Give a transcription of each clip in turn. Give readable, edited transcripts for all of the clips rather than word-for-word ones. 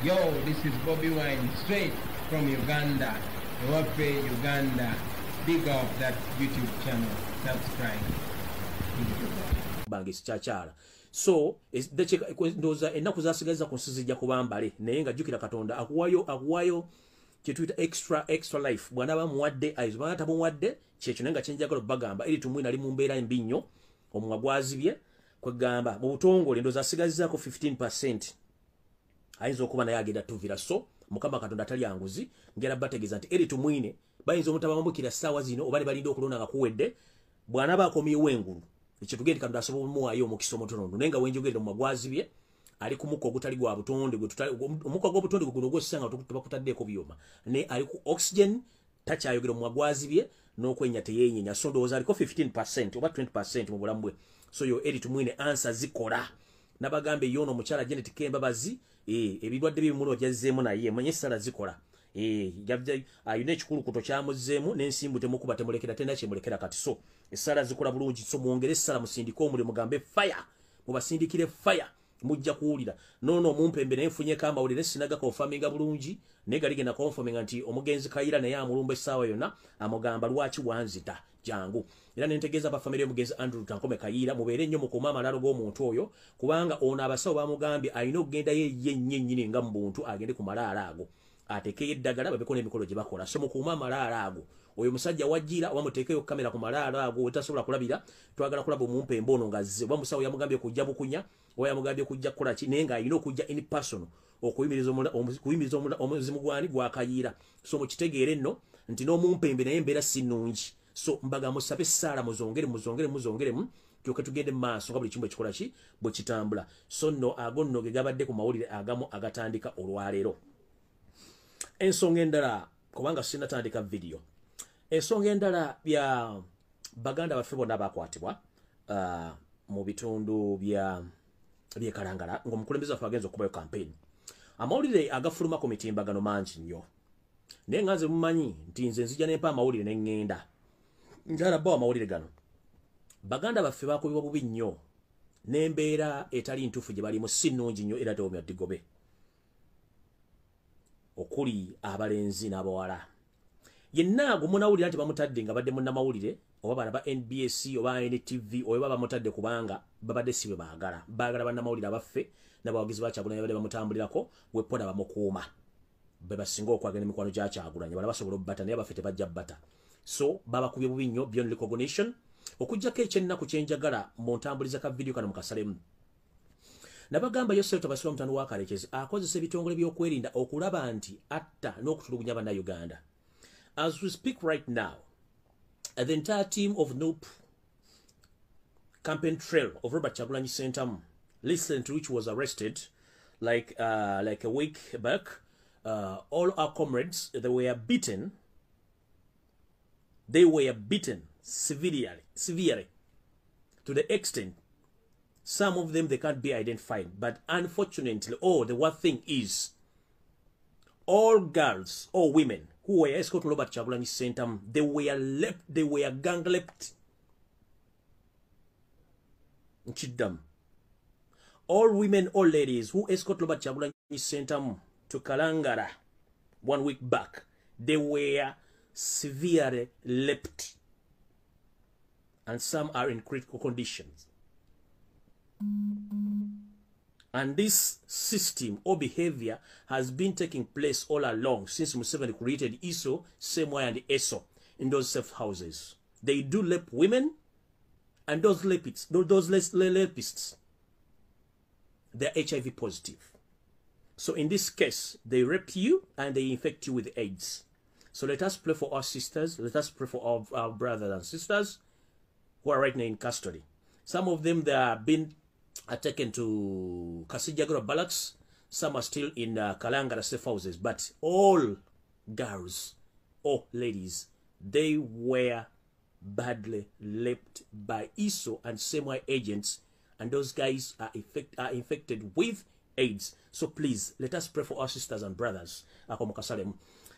Yo, this is Bobi Wine, straight from Uganda. Ewape, Uganda. Big up that YouTube channel. Subscribe. Bangis chachara. So, ndoza enaku zasigaza kunsizija kubambale naye nga jukira Katonda akuwayo kyetuita extra life bwana bamuwadde aizo bana tamuwadde kyekyo nenga kyenjagala bagamba ili tumwina ali mu mbeera embi nnyo omumwa gwazibye kwegamba mu butongole ndoza asigazizaako 15% ayinza okuba naye agenda tuvira. So Mukama Katonda atali anguzi ngera bategeeza nti eri tumwine bayinza omutabamubukira ssaawa zino oba ne balinda okulonda nga kuwedde bwana bakomyewo engulu ekyo tugende Katonda asobola omuwaayo omukisa omutonondo naye nga wenjogerera mu magwazibye ali ku mukka ogutali gwa butonde omukka gw'obutonde guno gwosanga tubakutaddeeko byuma ne ali ku oxygen takyayogera mu magwazibye n'okwenya teyenyenya. So ndowooza aliko 15% oba 20% mu bulamu bwe. So yo eri tumwine ansa zikola nabagambe yono omukyala Janet Kembabazi ebirwadde bimuno jazzeemu naye manye essala zikola ayina ekikulukuto kyamuzzeemu n'ensimbu temukuba temulekera tena kyemulekera kati. So essala zikola bulungi. So mwongere essala musindike omulimu mugambe fire mubasindikire fire mujja kuwulira nono mumpembe naye nfunyeko amawulire sinaga konfaminga bulungi naye gali genda konfaminga nti omugenzi Kayira naye amulumba essaawa yonna amugamba lwaki wanzita jangu era nentegeeza bafamire y'omugenzi Andrew Tankome Kayira mubeere nnyo mukuuma amalalo g'omuntu oyo kubanga ono abasawo bamugambye alina okugenda ye nnyini nga mu buntu agende ku malaala ago ateekeyo eddagala babeko n'emikolo gye bakola. So mukuuma amalaala ago oyo musajja wajjira oba muteekeyo kamera ku malaala ago wetasobola kulabira twagala kulaba omumpembe ono ngazze oba musawo yamugambye kujja bukunya oba yamugambye kujja kukola ki naye ng'alina okujja in person okuyimiriza omuzimu gwani gwa Kayira. So mukitegeere nno nti n'omumpembe naye embeera si nnungi. So mbaga musabe essaala muzongeremu kyoke tugende mu maaso nga buli kimu ekikola ki bwe kitambula. So nno ago nno ge gabadde ku mawulire agamu agatandika olwaleero. Ensonga endala kubanga sinatandika video. Ensonga endala bya baganda baffe bonna bakwatibwa mu bitundu bya Kalangala ng'omukulembeze waffe agenza okubayo campaign. Amawulire agafuluma ku mitimbagano mangi nnyo naye nga nze mumanyi nti nze nzija nempa amawulire ne ŋŋenda njala bbawo amawulire gano. Baganda baffe bakubibwa bubi nnyo n'embeera etali ntuufu gye balimu si nnungi nnyo era tewoomya ddigobe okuli abalenzi n'abawala. Yenna gumunawulira nti bamutadde nga badde munnamawulire oba bana ba NBS oba NTV oba bamutadde kubanga babadde si bwe baagala bannamawulire abaffe n'abawagizi ba Kyagulanyi babadde bamutambulirako wepoda bamukuuma be basinga okwagala emikwano gya Kyagulanyi bala basobola obbata naye abaffe tebajja bbata. So babakubye bubi nnyo beyond recognition okujjako ekyennaku kyenjagala mu ntambuliza ka video kano mukasalemu. Nabagamba Yosef Tabasira omutano wa Kalekezi akozesa ebitongole by'okwerinda okulaba nti atta n'okutulugunya bannayuganda. As we speak right now, the entire team of NUP campaign trail of Robert Kyagulanyi Ssentamu, listening to which was arrested like a week back, all our comrades, they were beaten severely to the extent some of them they can't be identified. But unfortunately, the worst thing is all girls, all women who were escorted to Robert Kyagulanyi Ssentamu, they were gang raped. All women, all ladies who escorted Robert Kyagulanyi Ssentamu to Kalangala 1 week back, they were severely raped. And some are in critical conditions. And this system or behavior has been taking place all along since Museveni created ISO, SEMWA and ESO in those safe houses. They do rape women, and those rapists, they're HIV positive. So in this case, they rape you and they infect you with AIDS. So let us pray for our sisters, let us pray for our brothers and sisters who are right now in custody. Some of them, they are being taken to Kasijagora barracks. Some are still in Kalangala safe houses. But all girls, all ladies, they were badly raped by ISO and SEMWA agents. And those guys are infected with AIDS. So please, let us pray for our sisters and brothers.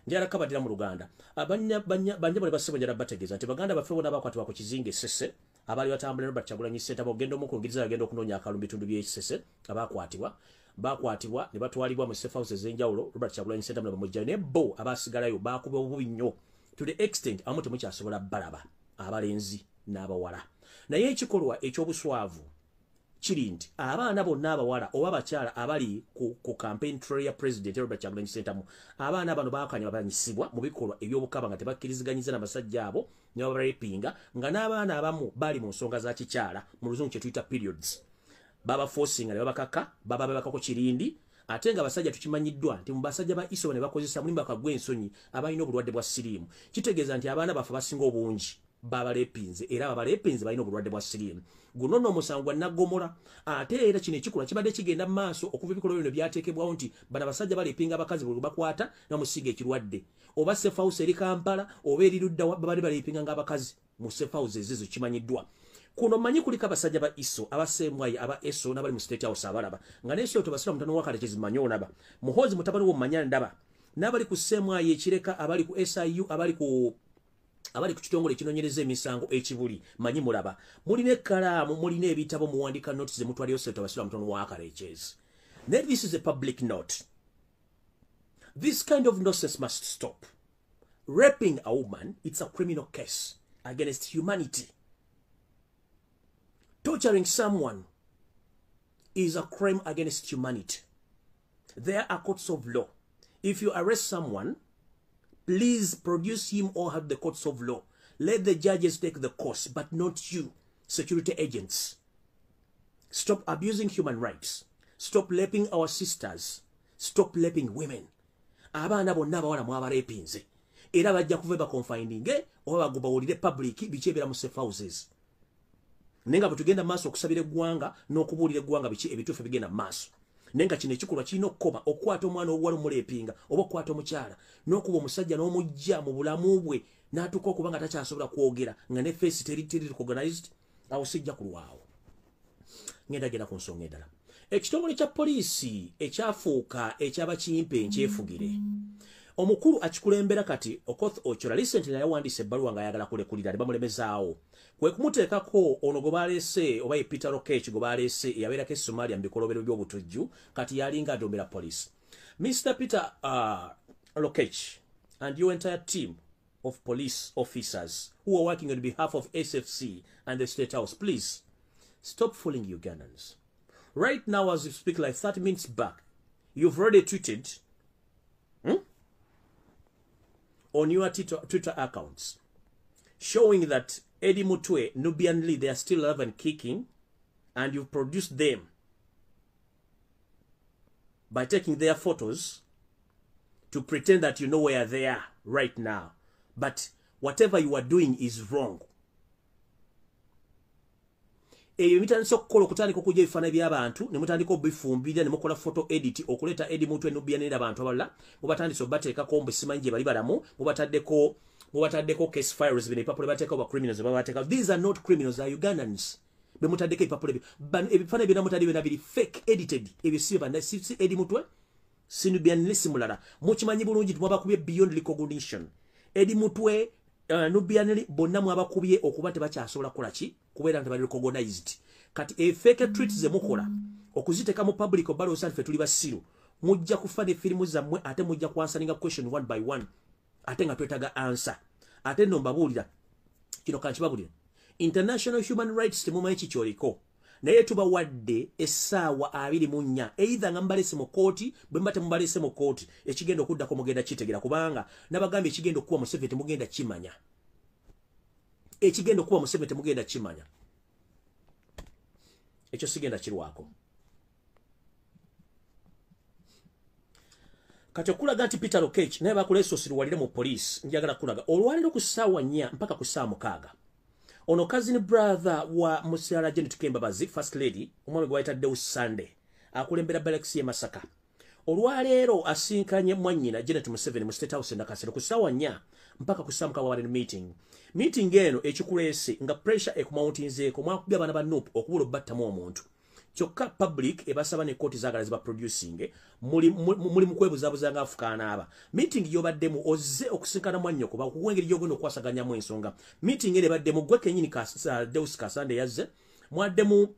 Njala kabadira mu Luganda. Banja bali basebo njala bategeeza nti baganda baffe bona bakwatibwa ku kizinga Esese abali batambulira Robert Kyagulanyi Ssentamu ogenda omukulungiriza agenda okunoonya akalumbi bitundu by'Esese abakwatibwa bakwatibwa ne batwalibwa mu safe houses ez'enjawulo. Robert Kyagulanyi Ssentamu bamujjayo ne bo abasigalayo bakuba obubi nnyo to the extent amu temukyasobola balaba abalenzi n'abawala. Naye ekikolwa eky'obuswavu kiri nti abaana bonna abawala oba abakyala abali ku campaign trail ya president Robert Kyagulanyi Ssentamu, abaana bano bakanyabanyisibwa mu bikolwa eby'obukaba nga tebakkiriziganyizza n'abasajja abo ne babarepinga, nga n'abaana abamu bali mu nsonga za kikyala mu luzungu kye tuyita periods. Baba forcing ne babakaka baba babakako kirindi, ate nga abasajja tukimanyiddwa nti mu basajja ba iso ne bakozesa mulimba kagwe ensonyi abalina obulwadde bwa siriimu. Kitegeeza nti abaana bafe basinga obungi babalepinze era abalepinze balina obulwadde bwa siriimu. Guno nno omusango naggomora, ate era kino ekikola kibadde kigenda mu maaso okuva ebikolwa bino byateekebwawo nti bano abasajja balepinga abakazi buli bakwata namusiga ekirwadde, oba safe house eri Kampala oba eri ludda babadde balepinga ng'abakazi mu safe house ezizo kimanyiddwa. Kuno manyi kuliko abasajja ba iso abasemwayi aba eso n'abali mu state house abalaba nga n'esyo tobasira mutano wakale kizimanyo ndaba muhozi mutabani wo manya ndaba n'abali ku semwayi ekireka abali ku SIU abali ku kitongole kinonyereza emisango ekibuli manyi mulaba mulina ekkalaamu mulina ebitabo muwandika notes mutwaliyo sio tobasira mutano wakale ekezi. This is a public note. This kind of nonsense must stop. Raping a woman, it's a criminal case against humanity. Torturing someone is a crime against humanity. There are courts of law. If you arrest someone, please produce him or her the courts of law. Let the judges take the course, but not you, security agents. Stop abusing human rights. Stop raping our sisters. Stop raping women. Abaana bonna abawala mwabarepinze. Era bajja kuva bakonfininge oba bagubawulire public bikyebera mu safe houses. Nenga butugenda maaso okusabira eggwanga n'okubuulira eggwanga biki ebituufu bigenda maaso. Nenga kino ekikolwa kirina okukoba okwata omwana obuwala omulepinga oba okwata omukyala n'okuba omusajja n'omujja mu bulamu bwe n'atuuka okuba nga takyasobola kwogera nga ne face teri recognized, awo sijja kulwawo. Ngenda ku nsonga endala. Ekitongole kya poliisi ekyafuuka eky'abakimpe nkyefugire. Omukulu akikulembera kati Okoth Ochola recently yawandiise ebbaluwa nga ayagala kulekulira ne bamulemezaawo. Kwe kumuteekako ono gwe baleese oba ye Peter Okech gwe baleese eyabeerako e Somalia mu bikolobero by'obutujju kati yalinga adombera police. Mr. Peter Okech and your entire team of police officers who are working on behalf of SFC and the State House, please stop fooling Ugandans. Right now as you speak, like 30 minutes back, you've already tweeted on your Twitter accounts showing that Eddie Mutwe, Nubian Lee, they are still alive and kicking, and you've produced them by taking their photos to pretend that you know where they are right now. But whatever you are doing is wrong. Eyo mitandika okukola okutandika okujja ebifaananyi by'abantu ne mutandika obifumbirira ne mukola photo edit okuleeta Eddie Mutwe Nubian Lee abantu abalala mubatandise obateekako mbu simanyi gye bali balamu mubataddeko case files bino ebipapula bateeka oba criminals babateeka. These are not criminals, are Ugandans. Bemutaddeko ebipapula ebifaananyi byonna mutadde byonna biri fake edited. Ebyo si bana si Eddie Mutwe si Nubian Lee si mulala. Mukimanyi bulungi mwabakubye beyond recognition. Eddie Mutwe Nubian Lee bonna mwabakubye okuba tebakyasobola kukola ki kubeera nti bali recognized. Kati fake tweets ze mukola okuziteeka mu public obalo osanfe tuli basiru mujja kufa ne firimu zammwe ate mujja kwansaninga question one by one ate nga twetaga answer. Ate nno mbabuulira kino kankibabulira international human rights temumanyi kikyoliko naye tubawadde essaawa 24 either nga mbalese mu kooti bwe mba temubalese mu kooti ekigenda okuddako mugenda kitegera kubanga nabagambye ekigenda okuba mu 7 temugenda kimanya. Ekigenda okuba mu 7 temugenda kimanya. Ekyo sigenda kirwako. Kati okulaga nti Peter Okech naye bakuleesa osirwalire mu police njagala kulaga olwaliro ku ssaawa 4 mpaka ku ssaawa 6 ono cousin brother wa Musiala Janet Kembabazi first lady omwami gwe bayitaddewo Sunday akulembera Balexi Masaka olwaleero asinkanye mwannyina Janet Museveni mu State House Nakasero ku ssaawa 4 mpaka ku ssaawa 6 meeting eno ekikuleese nga pressure ekumountinzeeko mwakubya abaana ba NUP okubula obbattamu omuntu kyokka public ebasaba ne kooti zaagala ziba producing muli mu kwebuzabuza nga afukaana aba meeting yobaddemu ozze okusinkana mwannyo kuba okuwengeri gyogenda okwasaganyamu ensonga meeting ere baddemu gwe kenyini Deus Kasande yazze mwaddemu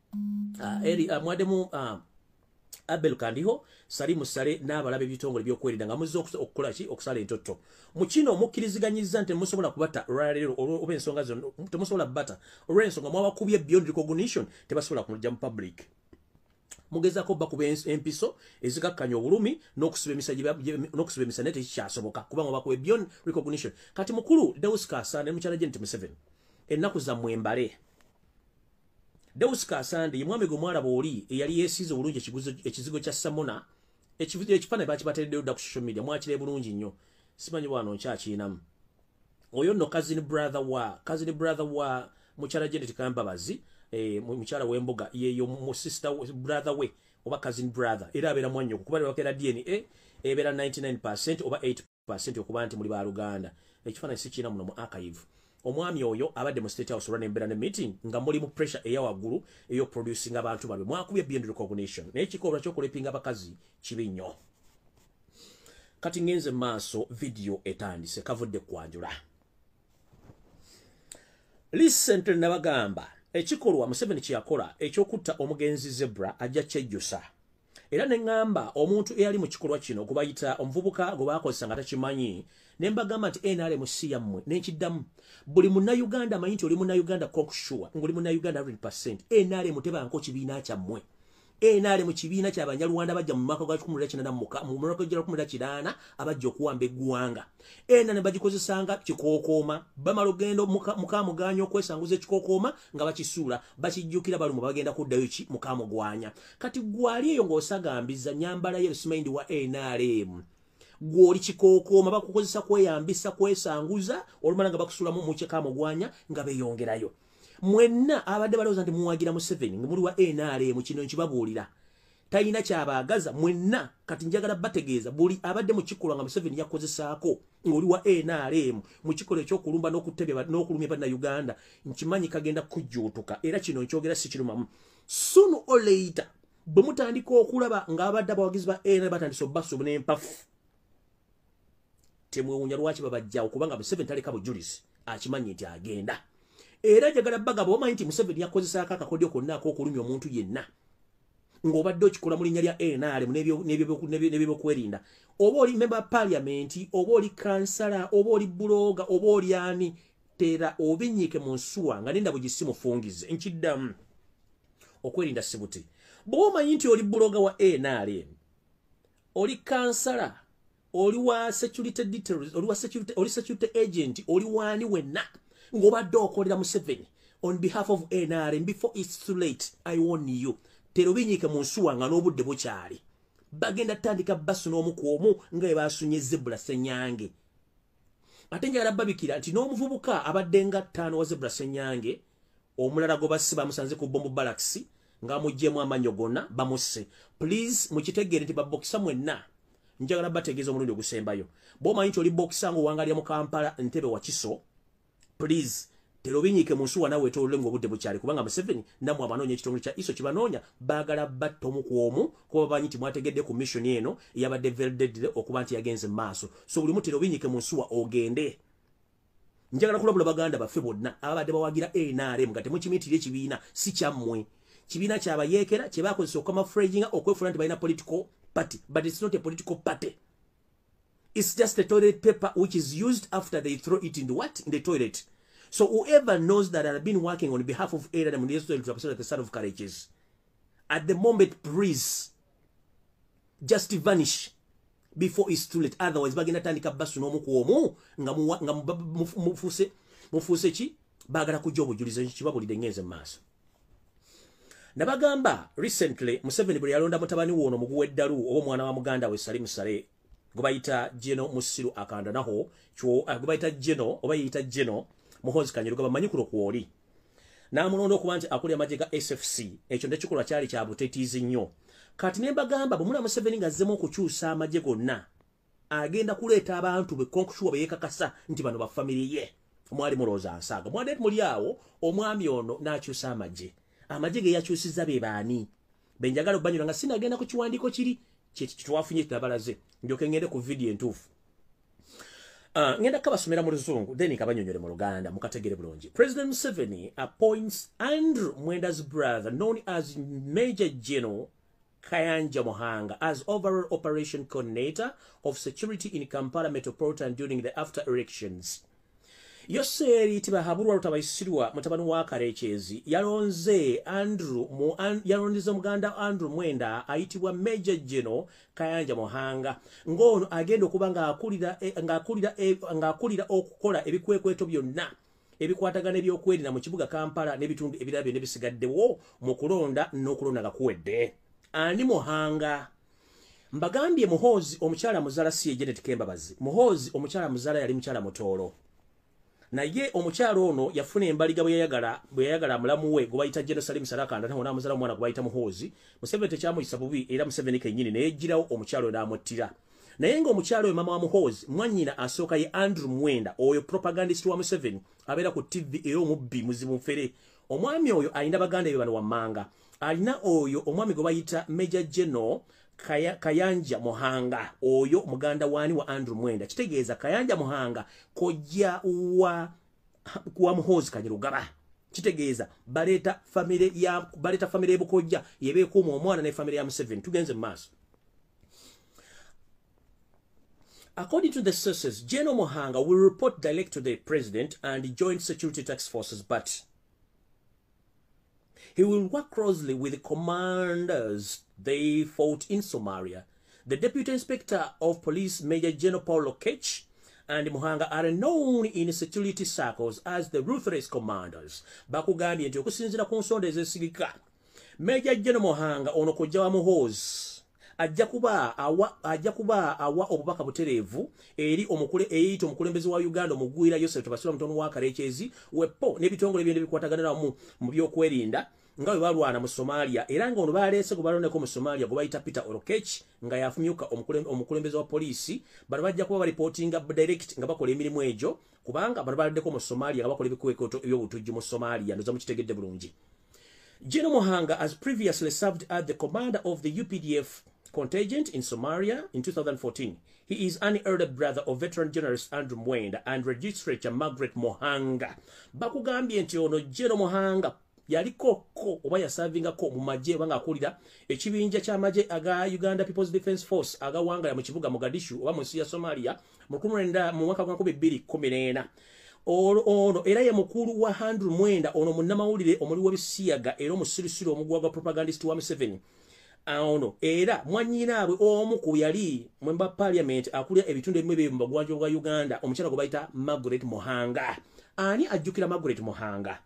Abel Kandiho Salimu Sale n'abalabe bitongole byokwerinda nga muzzo okukola ki okusala entoto mu kino mukkiriziganyizza nti musobola kubata ralero oba ensonga zino temusobola bata olw'ensonga mwabakubye beyond recognition tebasobola kunojja mu public mugezako bakuba empiso ezikakkanya obulumi n'okusiba emisa naye tekikyasoboka kubanga bakuba beyond recognition kati mukulu Deus Kasande mukyala Janet Museveni ennaku zammwe mbale Deus Kasande ye mwami gwe mwalaba oli eyali yeesize obulungi ekizigo kya Samona ekifaananyi bakibatereddeyo dda ku social media mwakire bulungi nnyo simanyi bwano nkyakinamu oyo nno cousin brother wa mukyala Janet Kambabazi mukyala w'embuga yeyo mu sister brother we oba cousin brother era abeera mwanyo kuba bakera DNA ebeera 99% oba 8% okuba nti muli ba Luganda ekifaananyi sikina muno mu archive omwami oyo abadde mu State House olwa nembeera ne meeting nga muli mu pressure eya waggulu eyo producing abantu balwe mwakubye beyond recognition naye kikolwa ky'okulepinga abakazi kibi nnyo kati ngenze maaso video etandise kavudde kwanjula recently nabagamba ekikolwa Museveni kyakola ekyokutta omugenzi Zebra ajja kyejjusa era neŋŋamba omuntu eyali mu kikolwa kino gubayita omuvubuka gwe baakozesa nga takimanyi ne mbagamba nti NRM si yammwe n'ekiddamu buli munnayuganda amanyi nti oli munnayuganda conksure ng'oli munnayuganda 100% NRM tebanko kibiina kyammwe NRM kibiina ky'Abanyarwanda bajja mu mwaka gwa 1994 mu mwaka gwa 1998 abajja okuwamba eggwanga NRM bagikozesanga kikookooma bamala ogendo mukaamuganya okwesanguza ekikookooma nga bakisuula bakijjukira balumu bagenda kuddayo ki mukaamugwanya kati gwali eyo ng'osagambiza nyambala yerusimaindi wa NRM gwoli kikookooma bakukozesa kweyambisa kwesanguza olumala nga bakusuulamu mu kikaamugwanya nga beeyongerayo mwenna abadde balowooza nti muwagira Museveni nga muli wa NRM kino nkibabuulira talina kyabaagaza mwenna kati njagala bategeeza buli abadde mu kikolwa nga Museveni yakozesaako ng'oli wa NRM mu kikolwa ekyokulumba n'okulumya bannayuganda nkimanyi kagenda kujjuutuka era kino nkyogera si kirumamu sooner or later bwe mutandika okulaba ng'abadde abawagizi ba NRM batandise obbasuubu n'empafu temwewuunya lwaki babajjawo kubanga Museveni taleka bujulizi akimanyi nti agenda era jagala bagaba omanyi nti Museveni yakozesaako akakodyo konna ak'okulumya omuntu yenna ng'obadde okikola mu linnya lya NRM n'ebyokwerinda oba oli member parliament oba oli kansala oba oli buloga oba oli ani tera obinnyike mu nsuwa nga nenda bugisi mufungize nkiddamu okwerinda sibuti bw'oba omanyi nti oli buloga wa NRM oli kansala oli wa security details oli security agent oli wani wenna ng'obadde okolera Museveni on behalf of NRM before it's too late I warn you tero binyiike mu nsuwa nga n'obudde bukyali bagenda tandika basu n'omu ku omu nga bwe baasunye Zebra Ssenyange ate njagala babikira nti n'omuvubuka abadde nga 5 wa Zebra Ssenyange omulala gwe basiba bamusanze ku bombo barracks nga muggyemu amannyo gonna bamusse please mukitegeere nti babokisa mwenna njagala bategeeza omulundi ogusembayo bw'omanyi nti oli bokisa ng'owangalira mu Kampala Ntebe wa Kiso please terobinyiike mu nsuwa nawe etolole ng'obudde bukyali kubanga Museveni namwe abanoonya ekitongole kya iso kibanoonya baagala batta omu ku omu kuba bamanyi nti mwategedde ku mission eno eyabadde verededire okuba nti yagenze mu maaso so buli mu terobinyiike mu nsuwa ogende njagala kulabula baganda baffe bonna ababadde bawagira NRM nga temukimiitira ekibiina si kyammwe kibiina kyabayeekera kye baakozesa okamafraginga okwefuna nti balina political party but it's not a political party. It's just a toilet paper which is used after they throw it in the what? In the toilet. So whoever knows that I've been working on behalf of Adam and the son of courageous, at the moment, please just vanish before it's too late. Otherwise, bagenda tandika basu no mukuomu nga mufuse chi bagala kujja obujulize kibabulide ngenze maaso. Nabagamba recently Museveni bwe yalonda mutabani wono muguweddalu oba mwana wa muganda we Salimu Sale gubayita Jeno Musiru akanda naho kyo gubayita Jeno oba yita Jeno muhozi kanyiruga bamanyi kulo kwoli namunondo okuba nti akulya amajega SFC ekyo ndekikola kyali kya butetizi nnyo kati ne bagamba bamula Museveni ngazzemu okukyusa amaje gonna agenda kuleeta abantu be konkushuwa beyekakasa nti bano ba family ye mwali muloza ansaga mwande muli awo omwami ono n'akyusa amaje amajege yakyusiza be baani benjagala obanyura nga sinagenda ku kiwandiko kiri kitwafunye tabalaze ndyoke ngende ku video entuufu ngenda kabasomera mu luzungu then kabanyonyole mu Luganda mukategere bulungi. President Museveni appoints Andrew Mwenda's brother known as Major General Kayanja Mohanga as overall operation coordinator of security in Kampala Metropolitan during the after elections. Yoseri tibahabulwa lutabayisirwa mutabani wa Karekezi yalonze yalondiza muganda Andrew Mwenda ayitibwa Major General Kayanja Mohanga ngono agenda okubanga akulira okukola ebikwekweto byonna ebikwatagana ebyokwerinda mu kibuga Kampala n'ebitundu ebirala byonna bisigaddewo mu kulonda n'okulonda gakuwedde. Ani Mohanga mbagambye Muhoozi omukyala muzala si Janet Kembabazi. Muhoozi omukyala muzala yali mukyala Mutoolo. Naye omukyalo ono yafuna embaliga bwe yayagala mulamu we gobayita Jerusalem Sarakanda ntaho namuzala mwana gobayita Muhoozi. Museveni tekyamuyisa bubi era Museveni kennyini naye ejjirawo omukyalo n'amuttira. Naye ng'omukyalo we mama wa Muhoozi mwannyina asooka ye Andrew Mwenda oyo propagandist wa Museveni abeera ku TV era omubbi muzibu mfere. Omwami oyo alina baganda be bano wammanga. Alina oyo omwami gwe bayita Major General Kayanja Mohanga oyo muganda wani wa Andrew Mwenda. Kitegeeza Kayanja Mohanga kojja wa Muhoozi Kanyirugaba. Kitegeeza baleta family ebukojja yebeekuuma omwana ne family ya Museveni. Tugenze maaso. According to the sources, General Mohanga will report direct to the president and the joint security task forces, but he will work closely with the commanders they fought in Somalia. The Deputy Inspector of Police, Major General Paul Lokech, and Mohanga are known in security circles as the ruthless commanders. Bakugambye nti okusinziira ku nsonda ez'ensirika, Major General Mohanga ono kojja wa Muhoozi ajja kuba awa obubaka butereevu eri eyita omukulembeze wa Uganda omugwira Joseph Tebasula mutono wa Karekezi wepo n'ebitongole byende bikwataganira mu byokwerinda nga bwe balwana mu Somalia era nga ono baleese gwe baloneko mu Somalia gwe bayita Peter Olokech nga yafumyuka omukulembeze wa poliisi bano bajja kuba baripotinga direct nga bakola emirimu egyo kubanga bano baladdeko mu Somalia nga bakola ebikwekoto eby'obutujju mu Somalia ndoza mukitegedde bulungi. General Mohanga has previously served as the commander of the UPDF contingent in Somalia in 2014. He is an elder brother of veteran journalist Andrew Mwenda and registrator Margaret Mohanga. Bakugambye nti ono General Mohanga yaliko oba yasavingako mu magye banga akulira ekibinja ky'amagye aga Uganda People's Defence Force agawanga mu kibuga Mogadishu oba mu nsi ya Somalia mu mwaka gwa 2014. Ono era ye mukulu wa Andrew Mwenda ono munnamawulire omuli w'ebisiyaga era omusirisiro omugwaga propagandist wa Museveni. Ono era mwanyinaabwe omu ku yali mwemba parliament akulira ebitundu ebimwe mu bagwanjo bwa Uganda omukyala gwe bayita Margaret Mohanga. Ani ajjukira Margaret Mohanga?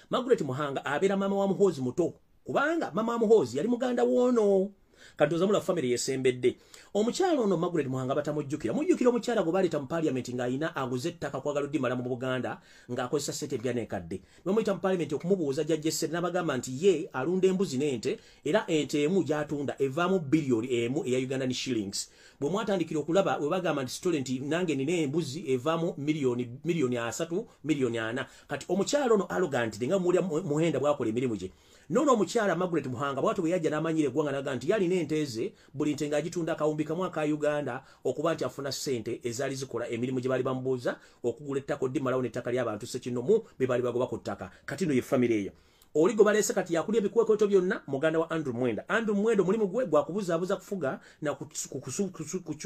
Margaret Mohanga abeera mama wa Muhoozi muto kubanga mama wa Muhoozi yali muganda woono kadoza mula family yesembedde. Omukyala ono Margaret Mohanga batamujjukira. Mujjukira omukyala gwe baleeta mu parliament ng'ayina aguze ettaka kwagala oddimala mu Buganda ng'akozesa ssente empya n'enkadde. Bamuyita mu parliament okumubuuza jjajjesse n'abagamba nti ye alunda embuzi n'ente era ente emu gy'atunda evaamu biliyoni emu eya Ugandan shillings. Bwe mwatandikira okulaba we bagamba nti story nti nange nina embuzi evaamu miliyoni 3 miliyoni 4. Kati omukyala ono arrogant nga mulya muhenda bwakola emirimu gye. Nono omukyala Margaret Mohanga bwatu bwe yajja n'amanyire eggwanga n'aga nti yalina ente ze buli nte ng'agitunda akawumbi kamu aka Uganda okuba nti afuna ssente ezaali zikola emirimu gye baali bamubuuza okugula ettaka oddimalawo n'ettaka ly'abantu Ssekinomu be baali bagoba ku ttaka. Kati no ye famire eyo. Oli gwe baleese kati yakulya ebikwekweto byonna muganda wa Andrew Mwenda. Andrew Mwenda omulimu gwe gwakubuzaabuza kufuga na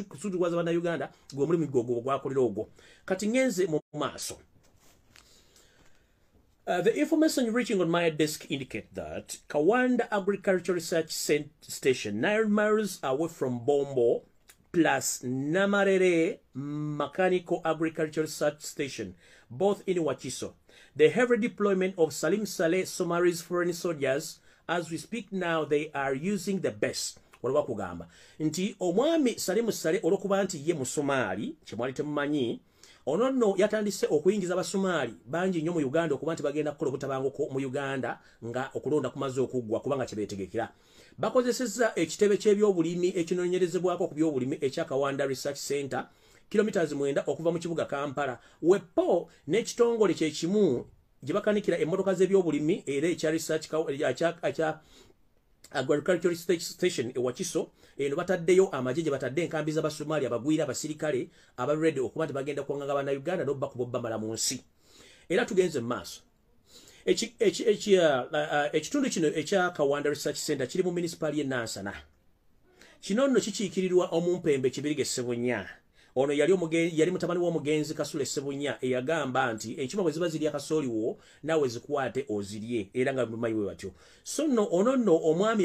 kusuudiwaza bannayuganda gwe omulimu gwe gwakolera ogwo. Kati ngenze mu maaso. The information reaching on my desk indicate that Kawanda Agriculture Research Station, 9 miles away from Bombo, plus Namarere Mechanical Agriculture Research Station, both in Wachiso. The heavy deployment of Salim Saleh Somali's foreign soldiers, as we speak now, they are using the best. Waliwo kugamba nti omwami Salim Saleh olwokuba nti ye Musomali kyemwali temumanyi ono nno yatandise okuyingiza abasomali bangi nnyo mu Uganda okuba nti bagenda kukola obutabanguko mu Uganda nga okulonda kumaze okuggwa kubanga kyebeetegekera. Bakozesezza ekitebe ky'ebyobulimi ekinoonyerezebwako ku byobulimi ekya Kawanda Research Center kilometers 9 okuva mu kibuga Kampala. Wepo n'ekitongole kye kimu gye bakanikira emmotoka z'ebyobulimi era ekya research ekya Agricultural Station e Wachiso eno bataddeyo amagye batadde enkambi z'Abasomali abagwira abasirikale abalredde okuba nti bagenda kuwanganga Bannayuganda n'obba kubobba mala mu nsi. Era tugenze mu maaso. ekitundu kino ekya Kawanda Research Center kiri mu municipal ye Nansana. Kino nno kikiikirirwa omumpembe Kibirige Ssebunya. Ono yali mutabani w'omugenzi Kasule Ssebunya eyagamba nti enkima bwe ziba zirya kasooliwo naawe zikwate ozirye era nga mumanyi bwe batyo. So nno ono nno omwami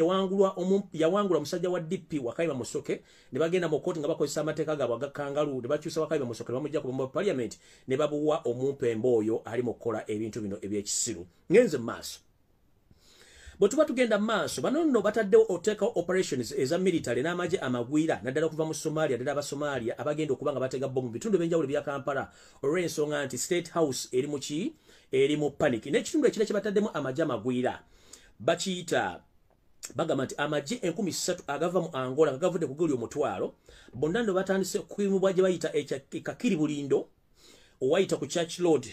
yawangula musajja wa DP Wakayima Musoke ne bagenda mu kkooti nga bakozesa amateeka gaabwe agakangalu ne bakyusa Wakayima Musoke ne bamugja ku parliament ne babuwa omumpembe oyo ali mu kukola ebintu bino ebyekisiru. Ngenze mu maaso. Bwe tuba tugenda maaso bano nno bataddewo oteka operations eza military n'amagye amagwira naddala okuva mu Somalia ddala Abasomalia abagenda okuba nga batega bombu bitundu ebyenjawulo bya Kampala olw'ensonga nti State House eri mu ki eri mu panic. N'ekitundu ekira kye bataddemu amagye amagwira bakiyita bagamba nti amagye 3,000 agava mu Angola nga gavudde ku guli omutwalo bonna nno batandise kwimubwa gye bayita ekakiri bulindo owayita ku Church Road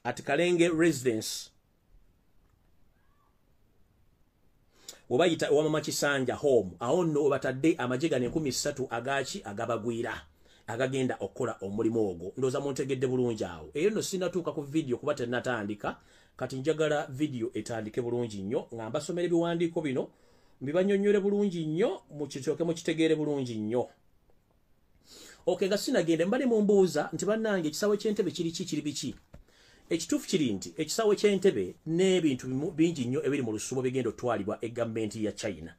at Kalenge Residence Wabayita wamama Kisanja home aho nno batadde amajega 3,000 agachi agabagwira agagenda okola omulimu ogwo ndoza muntegedde bulungi awo eyo nno sinatuuka ku video kuba tenatandika kati njagala video etandike bulungi nnyo ngamba somera ebiwandiiko bino mbibanyonyole bulungi nnyo mukitoke mukitegeere bulungi nnyo. Okay nga sinagende mbali mumbuuza nti bannange ekisawe ky'Entebbe kiri biki. Ekituufu kiri nti ekisawe ky'Entebbe n'ebintu bingi nnyo ebiri mu lusuubo bigenda otwalibwa egavumenti ya China.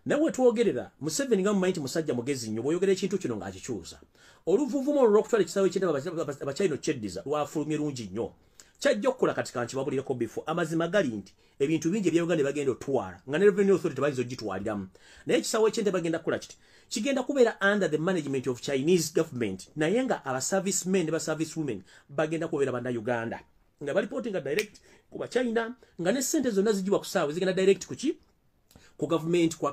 Nawe twogerera Museveni nga mumanyi nti musajja mugezi nnyo bw'oyogera ekintu kino ng'akikyusa. Oluvuvumo olw'okutwala ekisawe ky'Entebbe Abachina kyeddiza lwafulumye lungi nnyo. Kyajja okukola kati kankibabulireko bifo amazima gali nti ebintu bingi eby'Uganda bagenda otwala nga ne Revenue Authority bayinza ogitwaliramu. Naye ekisawe ky'Entebbe bagenda kukola kiti kigenda kubeera under the management of Chinese government naye nga aba servicemen ne ba servicewomen bagenda kubeera bana Uganda nga balipotinga direct kuba China nga ne sente zonna zijibwa ku saawe zigenda direct kuki ku government ku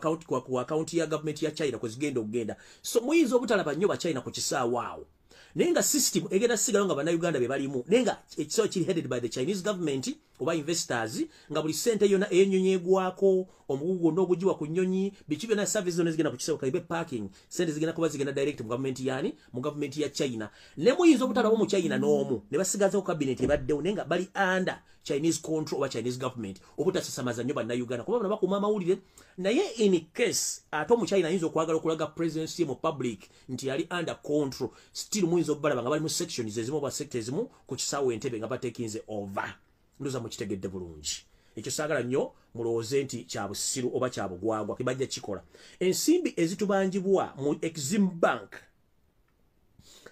account ya government ya China ko zigenda okugenda. So muyinza obutalaba nnyo ba China ku kisaawe awo nenga system egenda sigalo nga bana Uganda be balimu nenga ekisawe kiri headed by the Chinese government oba investors nga buli sente yona enyonyegwako omugugu n'ogujiwa ku nnyonyi biki byonna service zone zigenda ku kisawe kalibe parking sente zigenda kuba zigenda direct mu government yani mu government ya China ne muyinza obutalaba mu China n'omu ne basigaza ku cabinet ebaddewo nenga bali under Chinese control oba Chinese government obutasasamaza nnyo bana Uganda kuba bano bakuma amawulire naye in case ato mu China yinza okwagala okulaga presidency mu public nti yali under control still muyinza okubalaba nga bali mu sections ezimu oba sectors mu ku kisawe Entebbe nga batekinze over ndoza mu kitegedde bulungi. Ekyo saagala nnyo mulowooze nti kya busiru oba kya bugwagwa kibajja kikola. Ensimbi ezitubanjibwa mu Exim Bank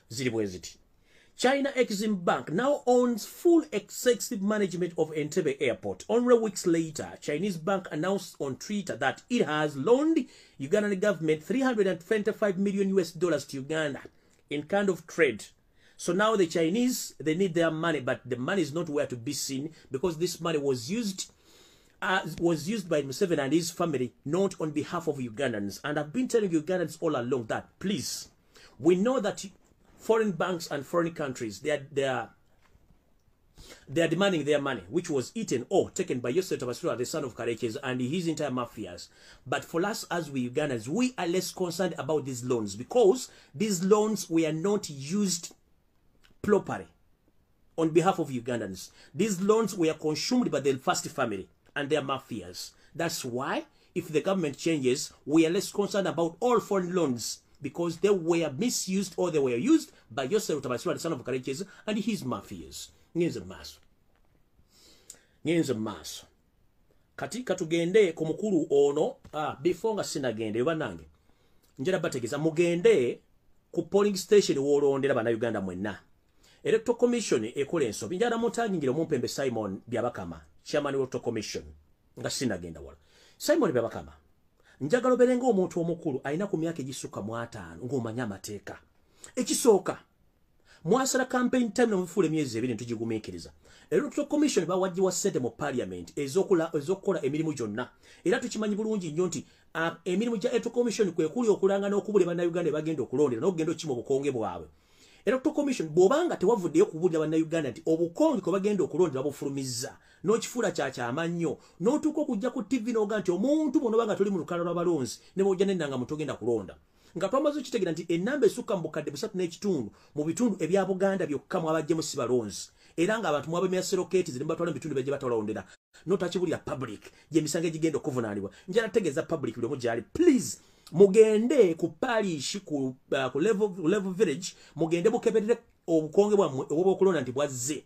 ziri bwe ziti. China Exim Bank now owns full executive management of Entebbe Airport. Only weeks later, Chinese bank announced on Twitter that it has loaned Ugandan government $325 million to Uganda in kind of trade. So now the Chinese, they need their money, but the money is not where to be seen because this money was used by Museveni and his family, not on behalf of Ugandans. And I've been telling Ugandans all along that, please, we know that foreign banks and foreign countries, they are demanding their money, which was eaten or taken by Yosef Tabasura, the son of Karekes, and his entire mafias. But for us as we Ugandans, we are less concerned about these loans because these loans were not used properly on behalf of Ugandans. These loans were consumed by the first family and their mafias. That's why, if the government changes, we are less concerned about all foreign loans because they were misused or they were used by Yosef Tabasura, the son of Karekes, and his mafias. Nyenze maso. Kati katugende ku mukulu ono, before nga sinagende, yobanange. Njera bategeza, mugende ku polling station wolondera bana Uganda mwenna. Electoral Commission ekola ensobi njala mutangingira omumpembe Simon Byabakama chairman of Electoral Commission nga sinagenda wala Simon Byabakama njagalo berenga omuntu omukulu aina ku myaka egisuka mu 5 ng'omanya amateeka ekisooka mwasala campaign time nomufule myezi 2 ntugigumeekeriza Electoral Commission bawajjiwa ssente mu parliament ezokola emirimu gyonna era tukimanyi bulungi nnyo nti emirimu gya Electoral Commission kwe kuli okulanga n'okubula bana Uganda bagenda okulondera n'okugenda okimo bukonge bwabwe. Electoral Commission bobanga tewavuddeyo kubulira bana Uganda nti obukonge ko bagenda okulondera bufulumizza n'okifula kyamannyo n'otuuka okujja ku TV n'oga nti omuntu bono banga tuli mu lukala lw'abalonzi ne bojja n'ennanga mutogenda kulonda nga twamaze kitegera nti ennamba esukka mu bukadde 3.5 mu bitundu ebya Buganda byokka mu abajjemu si balonzi era nga abantu mwabe myasiroketi ziri batwala bitundu bye batalondera notachibulira public je misange gigendo kuvunanibwa njala tegeza public buli mujali please mugende ku parish ku level village mugende bukeberere obukonge bwamwe obokulonda nti bwazze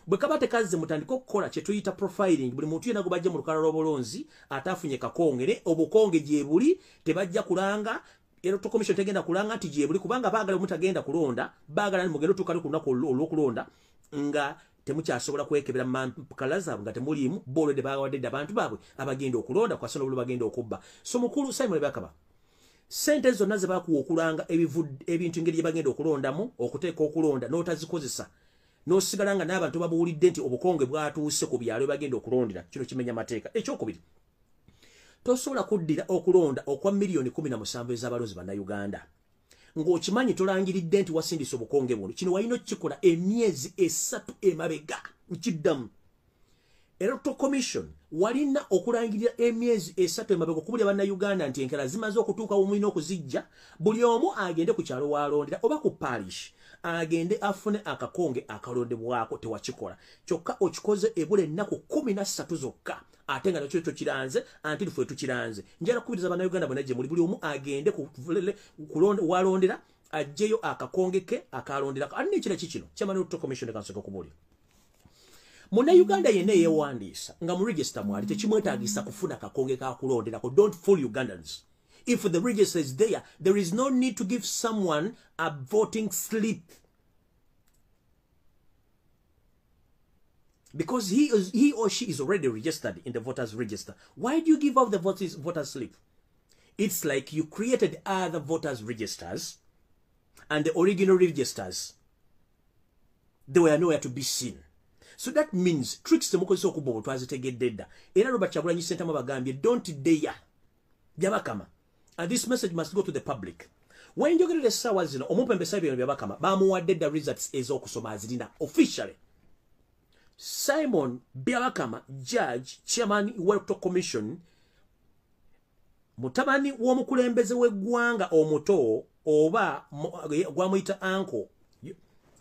bwe kabate kaze mutandika okukola kye tuyita profiling buli muntu yena gubajja mu lukala lw'obolonzi atafunye kakongere obukonge gye buli tebajja kulanga Electoral Commission tegenda kulanga nti gye buli kubanga baagala mutagenda kulonda baagala ni mugendo tukali kunako olw'okulonda nga temukyasobola kwekebera mampukalaza nga temulimu bolo de bawadde abantu baabwe abagenda okulonda kwasona bulu bagenda okubba so mukulu Simon Bakaba sente zonna ze bakuwa okulanga ebintu engeri gye bagenda okulondamu okuteeka okulonda n'otazikozesa n'osigala nga n'abantu babuulidde nti obukonge bwatuuse ku byalo bagenda okulondera kino kimenya mateeka ekyokubiri tosobola kuddira okulonda okwa milioni 17 ez'abalozi bannayuganda ng'okimanyi tolangiridde nti wasindisa obukonge buno kino walina okukikola emyezi 3 emabega nkiddamu Electoral Commission walina okulangirira emyezi 3 emabega okubulya bannayuganda nti enkera zimaze okutuuka omulina okuzijja buli omu agende ku kyalo walondera oba ku parish agende afune akakonge akalondebwako tewakikola kyokka okikoze ebula ennaku 13 zokka ate nga nakyo kiranze anti tufe tukiranze njala kubiriza bannayuganda bonna gye muli buli omu agende walondera ajjeyo akakonge ke akalondera ani nekira kikino kyamani Electoral Commission kansoka okubulira Munnayuganda yenna yeewandiisa nga mu register mwali tekimwetaagisa kufuna kakonge kakulonderako. Don't fool Ugandans. If the register is there, there is no need to give someone a voting slip. Because he or she is already registered in the voters register. Why do you give out the voters slip? It's like you created other voters registers and the original registers, they were nowhere to be seen. So that means tricks temukozesa okubobo twazitegedde era Robert Kyagulanyi Ssentamu bagambye don't dare byabakama, and this message must go to the public. When you get the sawa zino omupembesa bino byabakama bamuwadde the results ez'okusoma azirina officially. Simon Byabakama, judge, chairman Electoral Commission, mutabani w'omukulembeze w'eggwanga omuto oba gwamuyita anko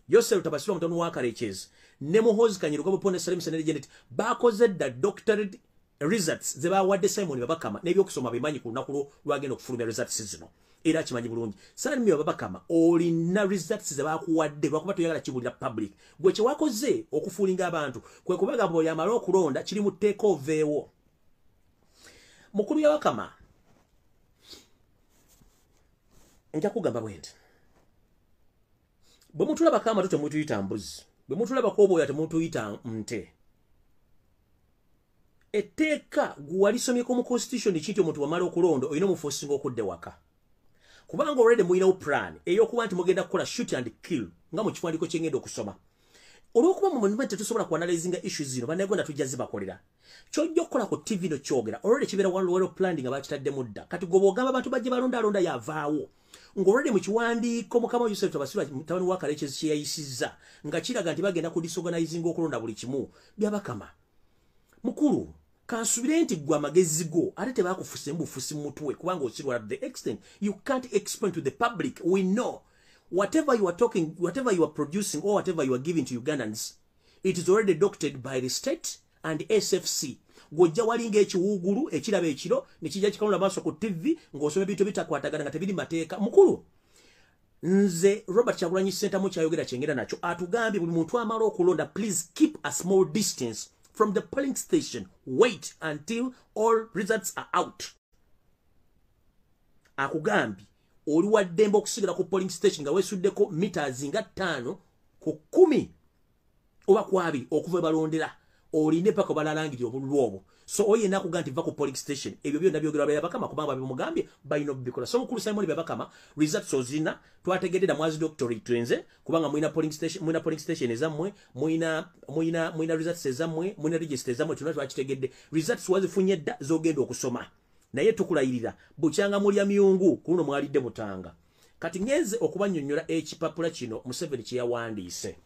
Yosel Tabasirwa mutonu wa Kareches ne muhozi kanyiruka buponde Salim Senere Janet bakoze da doctorate results ze bawadde Simon Byabakama n'ebyokusoma bimanyi ku lunaku lwagenda okufulumya results zino era kimanyi bulungi. Simon Byabakama olina results ze bakuwadde lwakuba toyagala kibulira public gwe kye wakoze okufuulinga abantu kwe kubaga bwo yamala okulonda kiri mu take over ewo. Mukulu Byabakama nja kugamba bwenti bwe mutulaba kama to temutuyita mbuzi, bwe mutulaba koboya temutuyita nte. Etteeka gwalisomyeko mu constitution kinti omuntu wamala okulonda olina omuforcing okudde waka. Kubanga already mulinawo plan eyokuba nti mugenda kukola shoot and kill nga mu kiwandiiko kyengenda okusoma. Olwokuba mu movement tetusobola kuanalyzinga issues zino bannayuganda tujja zibakolera. Kyojja okukola ku TV no kyogera already kibeera one planning abakitadde mudda. Kati gobo ogamba abantu bajje balonda yavaawo. Ngorede mu kiwandiiko Mukama Yosef Tabasirwa mutabani wa Kareches kye yayisizza nga kiraga nti bagenda ku disorganizing okulonda buli kimu. Byabakama mukulu kansubire nti gwa magezi go ate tebakufuse mbufusi mutwe kubanga osirwa at the extent you can't explain to the public. We know whatever you are talking, whatever you are producing or whatever you are giving to Ugandans, it is already doctored by the state and SFC. Gojja walinga ekiwugulu ekiraba ekiro nekijja kikalula maaso ku TV ng'osoma ebintu bitakwatagana nga tebiri mateeka. Mukulu nze Robert Kyagulanyi Ssentamu kyayogera kyengera nakyo atugambye buli muntu amala okulonda please keep a small distance from the polling station. Wait until all results are out. Akugambye oli waddembe okusigala ku polling station nga weesuddeko meters nga 5 ku 10 oba ku 2 okuva balondera oline paka balalangiri obululu obwo. So oye nakugamba nti va ku polling station ebyo byonna byogera Byabakama kubanga bimugambye bayino bikola. So mukulu Simon Byabakama results ozina twategedde mwazi doctorate twenze kubanga muina polling station ezammwe muina results ezammwe muina register ezammwe tunatu twakitegedde results wazifunye dda zogenda okusoma naye tukulayirira bukyanga mulya myungu kuno mwalidde mutanga. Kati ngeze okubannyonnyola ekipapula kino Museveni kye yawandiise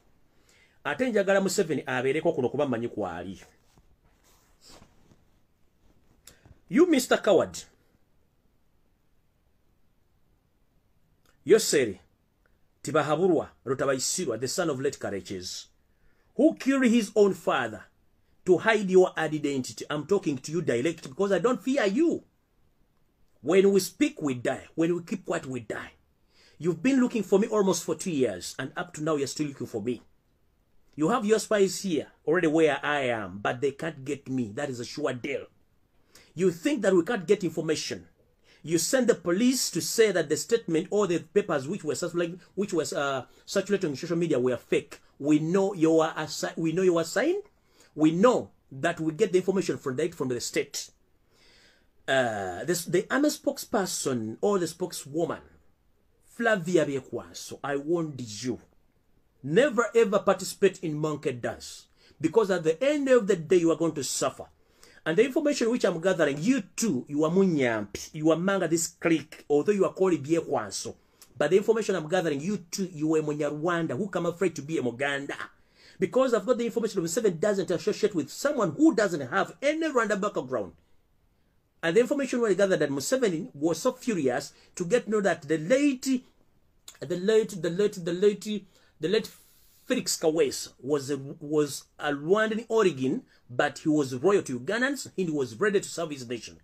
ate njagala Museveni abeereko kuno kuba manyi kwali. You Mr. Coward, Yoseri Tibahaburwa Rutabaisirwa, the son of late Kareches, who killed his own father to hide your identity. I'm talking to you directly because I don't fear you. When we speak, we die. When we keep quiet, we die. You've been looking for me almost for 2 years, and up to now, you're still looking for me. You have your spies here, already where I am, but they can't get me. That is a sure deal. You think that we can't get information. You send the police to say that the statement or the papers which were circulating on social media were fake. We know you are signed. We know that we get the information from the state. The army spokesperson or the spokeswoman, Flavia Bekwaso, I warned you. Never ever participate in monkey dance. Because at the end of the day, you are going to suffer. And the information which I'm gathering, you too, you are munyampi. You are manga this clique, although you are called Bekwaso. But the information I'm gathering, you too, you are Munyarwanda, who come afraid to be a Muganda. Because I've got the information of 7 doesn't associate with someone who doesn't have any Rwanda background. And the information we gathered that Museveni was so furious to get to know that the late Felix Kaweesa was a Rwandan origin, but he was loyal to Ugandans and he was ready to serve his nation.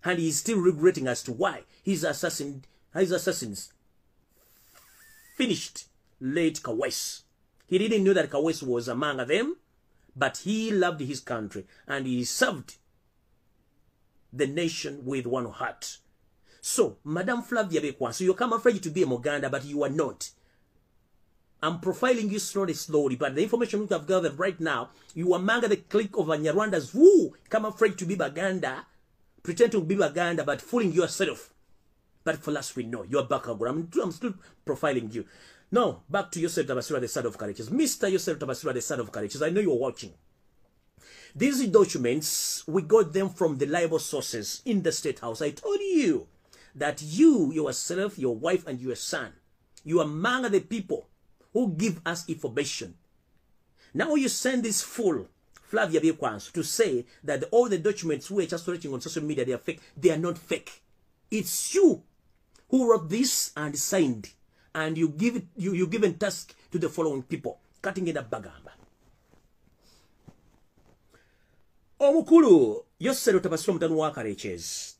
And he's still regretting as to why his assassins finished late Kaweesa. He didn't know that Kaweesa was among them, but he loved his country and he served the nation with one heart. So, Madam Flavia Bekwaso, you come afraid to be a Muganda, but you are not. I'm profiling you slowly, but the information we have gathered right now, you are among the clique of Nyarwandans who come afraid to be Baganda, pretend to be Baganda, but fooling yourself. But for us, we know you're background. I'm still profiling you. Now, back to Yosef Tabasura, the son of Courageous. Mr. Yosef Tabasura, the son of Courageous, I know you're watching. These documents, we got them from the reliable sources in the State House. I told you that you, yourself, your wife, and your son, you are among the people who give us information. Now you send this fool, Flavia Bekwaso, to say that all the documents we are just searching on social media, they are fake. They are not fake. It's you who wrote this and signed, and you given task to the following people. Cutting it up bagamba. Omukulu Yosef Tabasura mutanu wa Courageous.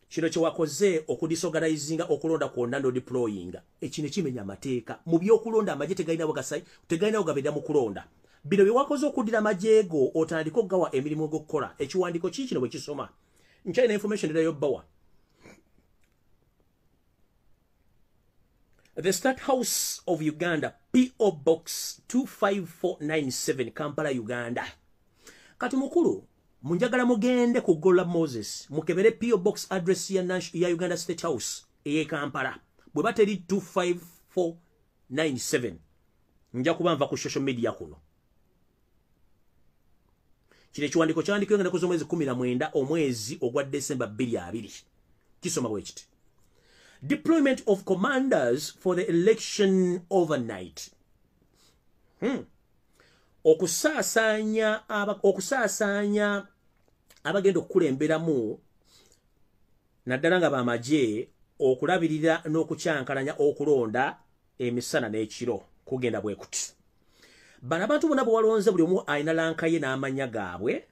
Kino kye wakoze okudisorganizinga okulonda kwonna ndo deployinga. Ekino kimenya amateeka. Mu by'okulonda amagye tegalina bagasayi, tegalina ogabeda mu kulonda. Bino bye wakoze okuddira amajeego otandika okugawa emirimu gy'okukola. Ekiwandiiko kino bwe kisoma. Nkyalina information era y'obbawa. The State House of Uganda, P.O. Box 25497, Kampala, Uganda. Kati mukulu, munjagala mugende ku Gola Moses, mukebere P.O. Box address ya Uganda State House, eye Kampala. Bwe bateri 25497. Nja kubanva ku social media kuno. Kile kiwandiko kyandikwe ngenda kuzo mwezi 19 omwezi ogwa December 2020. Kisoma bwe kiti. Deployment of commanders for the election overnight. Okusasanya abagenda okukulemberamu naddala nga bamagye okulabirira n'okukyankalanya okulonda emisana n'ekiro kugenda bwe kuti. Bano abantu bonna bwe walonze buli omu alina lankaye n'amanya gaabwe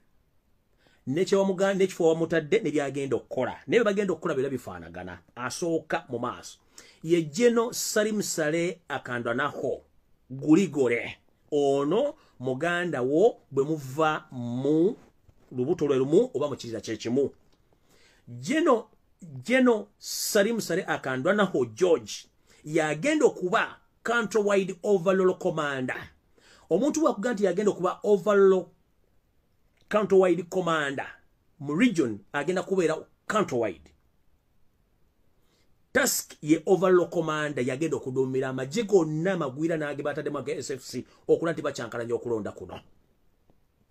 n'ekifo wamutadde ne byagenda okukola. Naye bagenda okukola bira bifaanagana. Asooka mu maaso ye General Salim Saleh Akandwanaho Guligore. Ono muganda wo bwe muva mu lubuto lwe lumu oba mu kiriza kye kimu. General Salim Saleh Akandwanaho George yagenda okuba countrywide overall commander. Omuntu wakuga nti yagenda okuba overall countrywide commander mu region agenda kubeera countrywide. Task ye overall commander yagenda okudumira amagye gonna amagwira n'age batadde aga SFC okulaba nti bakyankalanya okulonda kuno.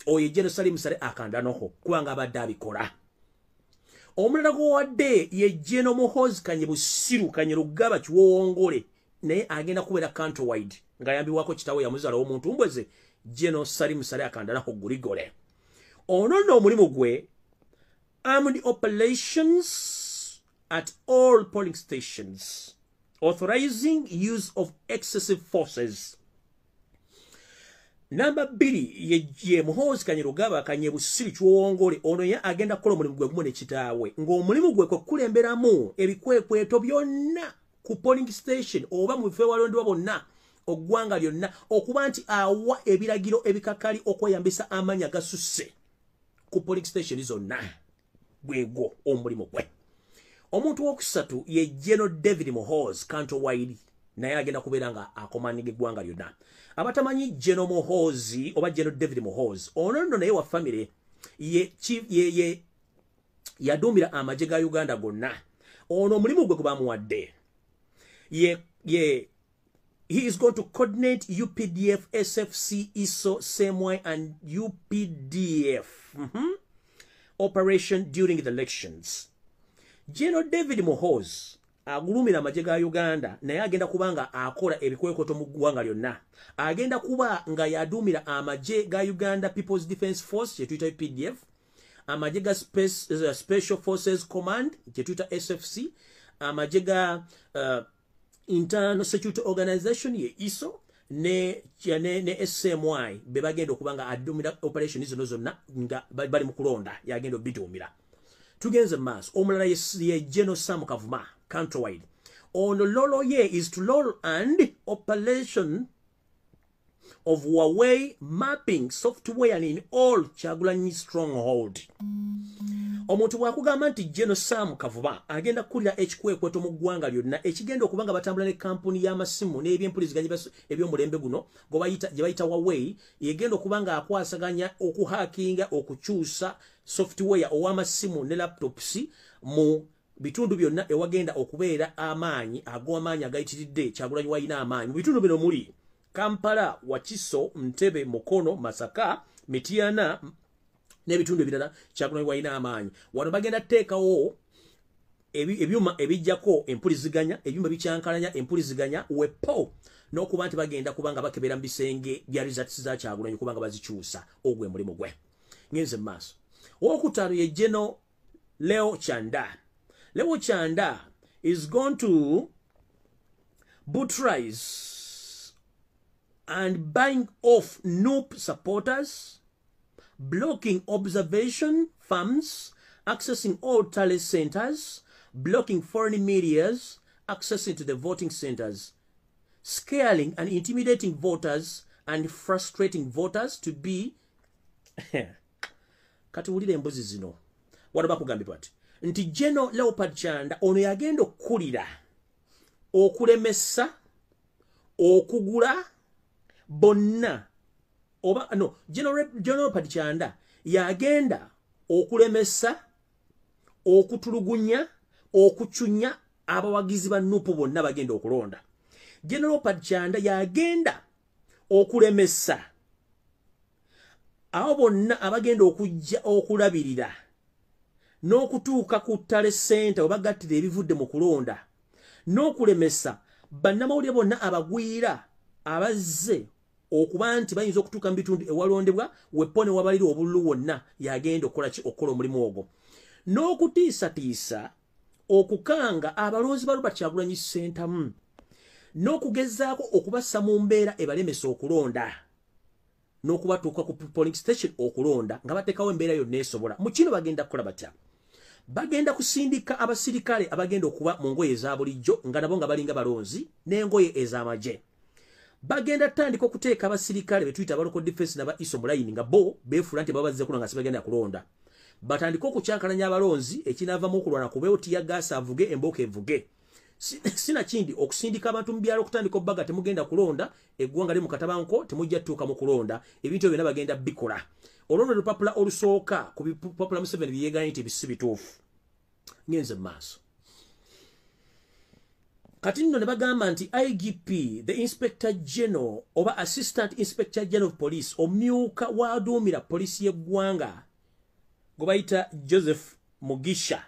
Oyo General Salim Saleh Akandwanaho kubanga abadde abikola. Omulala gwowadde ye General Muhoozi Kanyebusiru Kanyerugaba Kiwowongole naye agenda kubeera countrywide nga yambiwako kitawe yamuzaala omuntu mbweze General Salim Saleh Akandwanaho Guligore. Ono nno omulimu gwe armed operations at all polling stations, authorizing use of excessive forces. Number 2 ye Muhoozi Kanyerugaba Kanyebusiri Chwongole ono ya agenda kukola omulimu gwe gumu ne kitaawe ng'omulimu gwe ko kulemberamu ebikwekweto byonna ku polling station oba mu bifo walondebwa bonna oggwanga lyonna okuba nti awa ebiragiro ebikakali okweyambisa amanya gasusse ku polling station zonna gwego omulimu gwe. Omuntu wokusatu ye General David Muhoozi countrywide naye agenda kubeera nga akomanyiga eggwanga lyonna. Abatamanyi General Muhoozi oba General David Muhoozi ono nno naye wa family ye yaduumira amagye ga Uganda gonna. Ono omulimu gwe bamuwadde he is going to coordinate UPDF, SFC, ISO, SEMWI and UPDF operation during the elections. General David Muhoozi agulumira amagye ga Uganda naye agenda kubanga akola ebikwekoto mu ggwanga lyonna. Agenda kuba nga yaduumira amagye ga Uganda People's Defence Force ye tuyita UPDF, amagye ga Special Forces Command ye tuyita SFC, amagye ga Internal Security Organization ye ISO ne SMY be bagenda okubanga adumira operation zino zonna nga bali mu kulonda yagenda obituumira. Tugenze maaso omulala ye General Sam Kavuma countrywide. Ono lolo ye is to lol and operation of Huawei mapping software in all Kyagulanyi stronghold. Omuntu bwakugamba nti General Sam Kavuma agenda kulira ekikwekweto mu ggwanga lyonna ekigenda okubanga batambula ne kampuni y'amasimu n'ebyempuliziganya eby'omulembe guno gye bayita Huawei yegenda okubanga akwasaganya okuhakinga okukyusa software ow'amasimu ne laptops mu bitundu byonna ewagenda okubeera amaanyi ag'amaanyi agayitiridde Kyagulanyi wayina amaanyi. Mu bitundu bino muli Kampala, Wakiso, Ntebe, Mukono, Masaka, Mityana n'ebitundu ebirala Kyagulanyi wayina amaanyi. Wano bagenda teekawo ebyuma ebijjako empuliziganya, ebyuma bikyankalanya empuliziganya wepo n'okuba nti bagenda kubanga bakebera mu bisenge bya results za Kyagulanyi kubanga bazikyusa ogwe mulimu gwe. Ngenze maaso. Owokutaano ye General Leo Chanda. Leo Chanda is going to butterize and buying off NUP supporters, blocking observation farms, accessing all talent centers, blocking foreign medias, accessing to the voting centers, scaring and intimidating voters and frustrating voters to be kati wulira embuzi zino wano bakugambye bati nti General Leopard Chanda ono yagenda okkulira okulemesa okugula bonna oba no General Leopard Chanda yagenda okulemesa okutulugunya okuchunya abawagizi ba NUP bonna bagenda okulonda. General Leopard Chanda yagenda okulemesa abo bonna abagenda okujja okulabirira n'okutuuka ku ttale center obagattira ebivudde mu kulonda n'okulemesa bannamawulire bonna abagwira abazze okuba nti bayinza okutuuka mu bitundu ewalondebwa wepone wabalira obululu wonna yagenda okukola omulimu ogwo n'okutiisatiisa okukanga abalonzi ba Robert Kyagulanyi Ssentamu n'okugezaako okubassa mu mbeera ebalemesa okulonda n'okubatuuka ku polling station okulonda nga bateekawo embeera yonna esobola. Mu kino bagenda kukola batya? Bagenda kusindika abasirikale abagenda okuba mu ngoye eza bulijjo nga nabo nga balinga balonzi n'engoye ez'amagye. Bagenda tandika okuteeka abasirikale betuyita abaloko defense naba iso mulayini nga bo beefula nti babazze kuna nga sibagenda kulonda. Batandika okukyankalanya abalonzi ekinaavamu okulwana kubeewo tiyagasa avuge embooko evuge. Sina kindi okusindika abantu mu byalo okutandika obbaga temugenda kulonda eggwanga li mu katabanko temujja tuuka mu kulonda ebintu byonna bagenda bikola. Olwono olupapula olusooka ku bipapula Museveni byeyeeganya nti bisi bituufu. Ngenze maaso. Kati nno ne bagamba nti IGP the Inspector General oba Assistant Inspector General of Police omyuka waaduumira polisi y'eggwanga gwe bayita Joseph Mugisha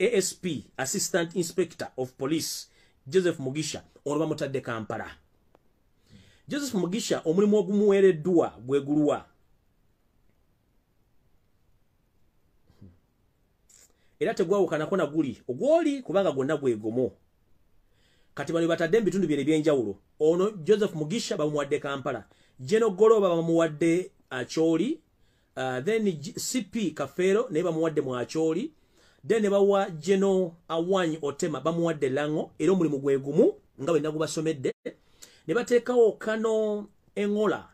ASP Assistant Inspector of Police Joseph Mugisha ono bamutadde Kampala. Joseph Mugisha omulimu ogumuweereddwa gwegulwa era tegwawukanako na guli ogwoli kubanga gwonna gwegomo. Kati bali batadde mu bitundu byene ebyenjawulo. Ono Joseph Mugisha bamuwadde Kampala General Goloba bamuwadde Acholi, then CP Kafero ne bamuwadde mu Acholi, then ne bawa General Awanyi Otema bamuwadde Lango era omulimu gwe gumu nga bwe nagubasomedde, ne bateekawo Kano Engola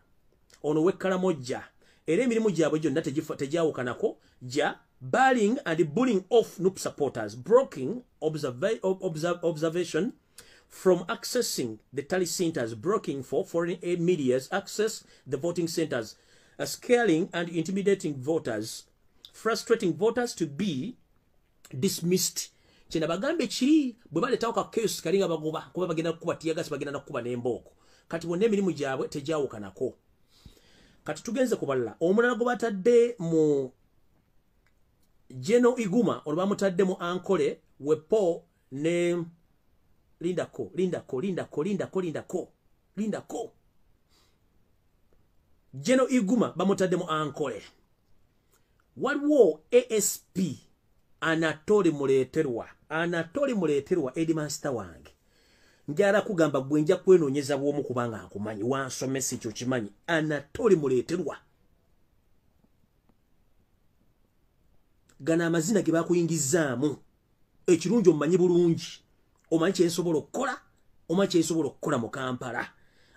ono w'Ekkalamojja era emirimu gyabwe gyonna tegyawukanako ja barring and bullying off NUP supporters, blocking observation from accessing the tally centers, blocking for foreign aid media's access the voting centers, scaring and intimidating voters, frustrating voters to be dismissed. Chena bagambe chiri bwe baletawo ka case kalinga bagoba kuba bagenda kuba tiyagas bagenda nakuba n'embooko kati bonna emirimu gyabwe tegyawukanako. Kati tugenze kubalala omulala gwe batadde mu Jeno Iguma olwa mutadde mu Ankole wepo ne Lindako Jeno Iguma bamutadde mu Ankole. Waliwo ASP Anatoli Muleterwa Edmaster wange njala kugamba gwe nja kwenoonyeza bw'omu kubanga nkumanyi wansomesa ekyo kimanyi. Anatoli Muleterwa gana amazina ge bakuyingizaamu ekirungi omumanyi bulungi, omanyi kyensobola okukola, omanyi kyensobola okukola mu Kampala.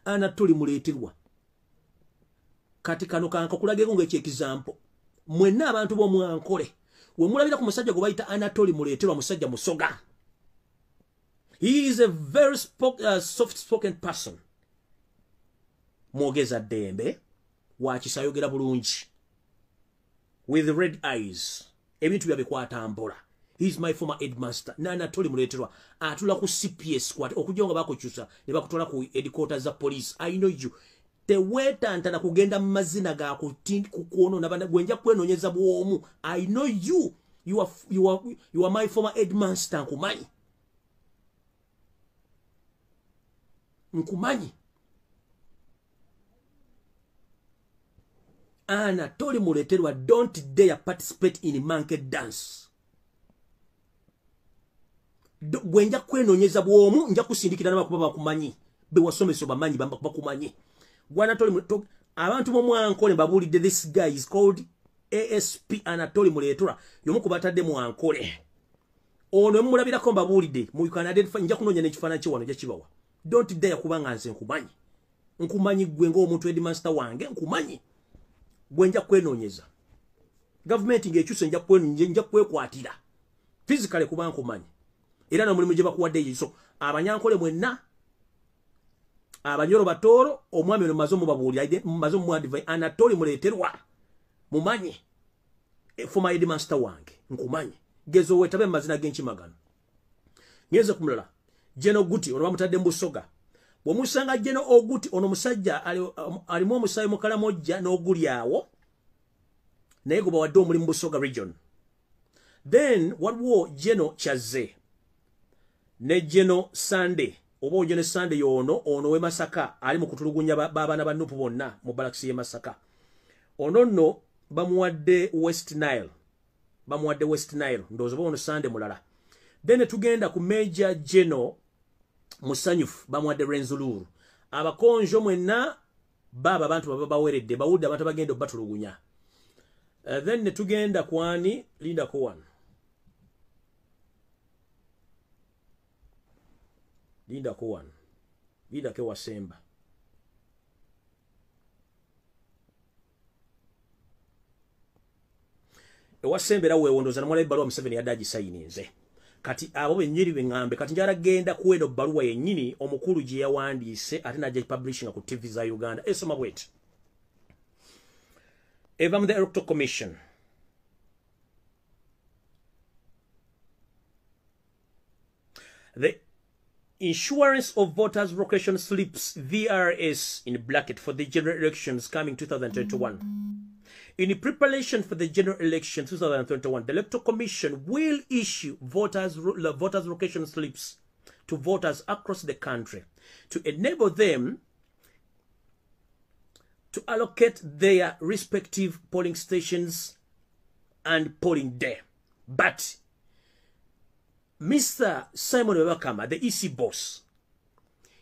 Anatoli Muleterwa kati kano kankakulageko ng'ekyekizampo mwenna abantu b'omu Ankole we mulabira ku musajja gwe bayita Anatoli Muleterwa musajja musoga. He is a very soft-spoken person. Mwogeza ddembe wakisayogera bulungi with red eyes ebintu byabikwata mpola. He is my former headmaster. Anatoli Muleterwa atula ku CPS kwate okujja nga bakukyusa ne bakutwala ku headquarters za police. I know you. Tewetantana kugenda mu mazina ga kukwonona bana gwenja kwenoonyeza bw'omu. I know you. You are my former headmaster nkumanyi. Nkumanyi. Anatoli Muleterwa don't dare participate in monkey dance. Gwenja kwenoonyeza bw'omu nja kusindikira n'abakuba bakumanyi be wasomesa bamanyi bakumanyi. Anatoli Muleterwa abantu mu Ankole babulidde this guy is called ASP Anatoli Muleterwa yomu kubatadde mu Ankole. Ono mulabirako babulidde mu Uganda identify nja kunoonya n'ekifaananyi kye wano nja kibawa. Don't dare kubanga nze nkumanyi. Nkumanyi gwe ng'omuntu headmaster wange nkumanyi. Gwe nja kwenoonyeza. Government ng'ekyuse nja kwekwatira. Physically kubanga nkumanyi. Era n'omulimu gye bakuwadde ye. So Abanyankole mwenna Abanyoro Batoro omwami ono mazo mubabuulira mazo mwadivai Anatoli Muleterwa mumanyi former headmaster wange nkumanyi. Gezo wetabe mazina g'enkimagano. Ngeze kumulala Jeno Guti ono bamutadde Mbusoga. Bw'omusanga Jeno Oguti ono musajja alimu omusayi mu Kalamojja n'oguli awo naye gwe bawadde omuli mu Busoga region. Then waliwo Jeno Chaze ne Jeno Sunday oba Jeno Sunday ono we Masaka ali mu kutulugunya baabana ba NUP bonna mu Balaxi ye Masaka. Ono nno bamuwadde West Nile. Ndowooza ono Sunday mulala. Then tugenda ku Major Jeno Musanyufu bamuwadde Renzuluru. Abakonjo mwenna baba abantu baba baweredde bawudde abantu bagenda batulugunya. Then ne tugenda kwani Linda Kowan. Linda ke Wasemba. Ewasembera weewondoza namwala ebbaluwa Museveni yaddaagi sayininze. Kati abo bennyiri bengambe kati njala genda kuweno bbaluwa yennyini omukulu gye yawandiise ate najja publishing ku TV za Uganda. Esoma bweti. Eva mu the Electoral Commission. The Insurance of Voters Location Slips VRS in bracket for the general elections coming 2021. In preparation for the general election 2021, the Electoral Commission will issue voters location slips to voters across the country to enable them to allocate their respective polling stations and polling day. But Mr. Simon Webakama, the EC boss,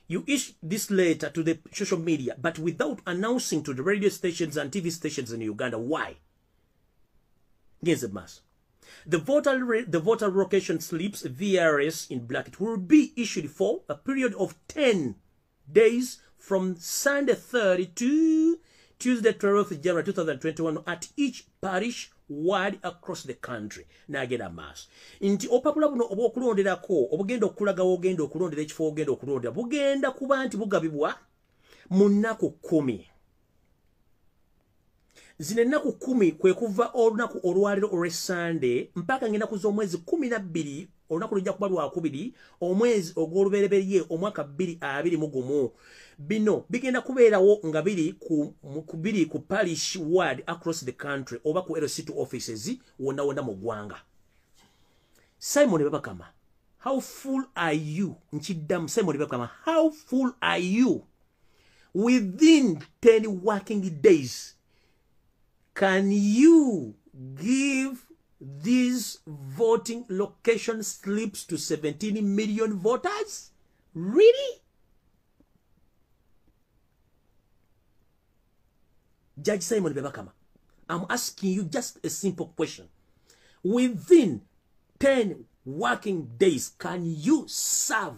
You issue this letter to the social media, but without announcing to the radio stations and TV stations in Uganda. Why? Against the mass. The voter location slips, VRS in bracket, will be issued for a period of 10 days from Sunday 30 to Tuesday 12th January 2021 at each parish ward across the country. Nagenda mass. Inti opapula buno obokulonderako obugenda okulaga ogenda okulondera ekifo ogenda okulondera bugenda kuba nti bugabibwa mu nnaku 10. Zino ennaku 10 kwe kuva olunaku olwaliro olw'Essande mpaka ng'ennaku z'omwezi 12 olunaku lujja kuba lwakubiri omwezi ogw'olubereberye omwaka 2021. Bino bigenda kubeerawo nga biri ku parish ward across the country oba ku LC2 offices wonna mu ggwanga. Simon Babakama, how full are you? Nchiddamu Simon Babakama, how full are you? Within 10 working days, can you give these voting location slips to 17 million voters? Really? Judge Simon Babakama, I'm asking you just a simple question. Within 10 working days, can you serve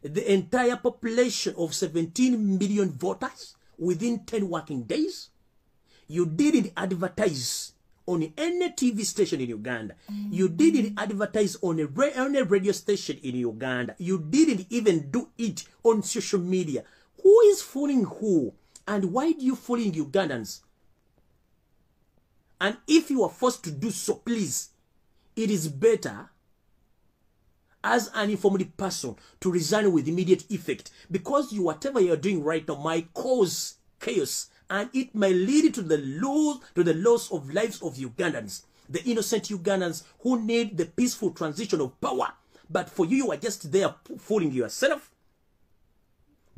the entire population of 17 million voters within 10 working days? You didn't advertise on any TV station in Uganda. You didn't advertise on a radio station in Uganda. You didn't even do it on social media. Who is fooling who? And why do you fooling Ugandans? And if you are forced to do so, please, it is better as an informed person to resign with immediate effect, because whatever you are doing right now might cause chaos and it may lead to the loss of lives of Ugandans, the innocent Ugandans who need the peaceful transition of power. But for you, you are just there fooling yourself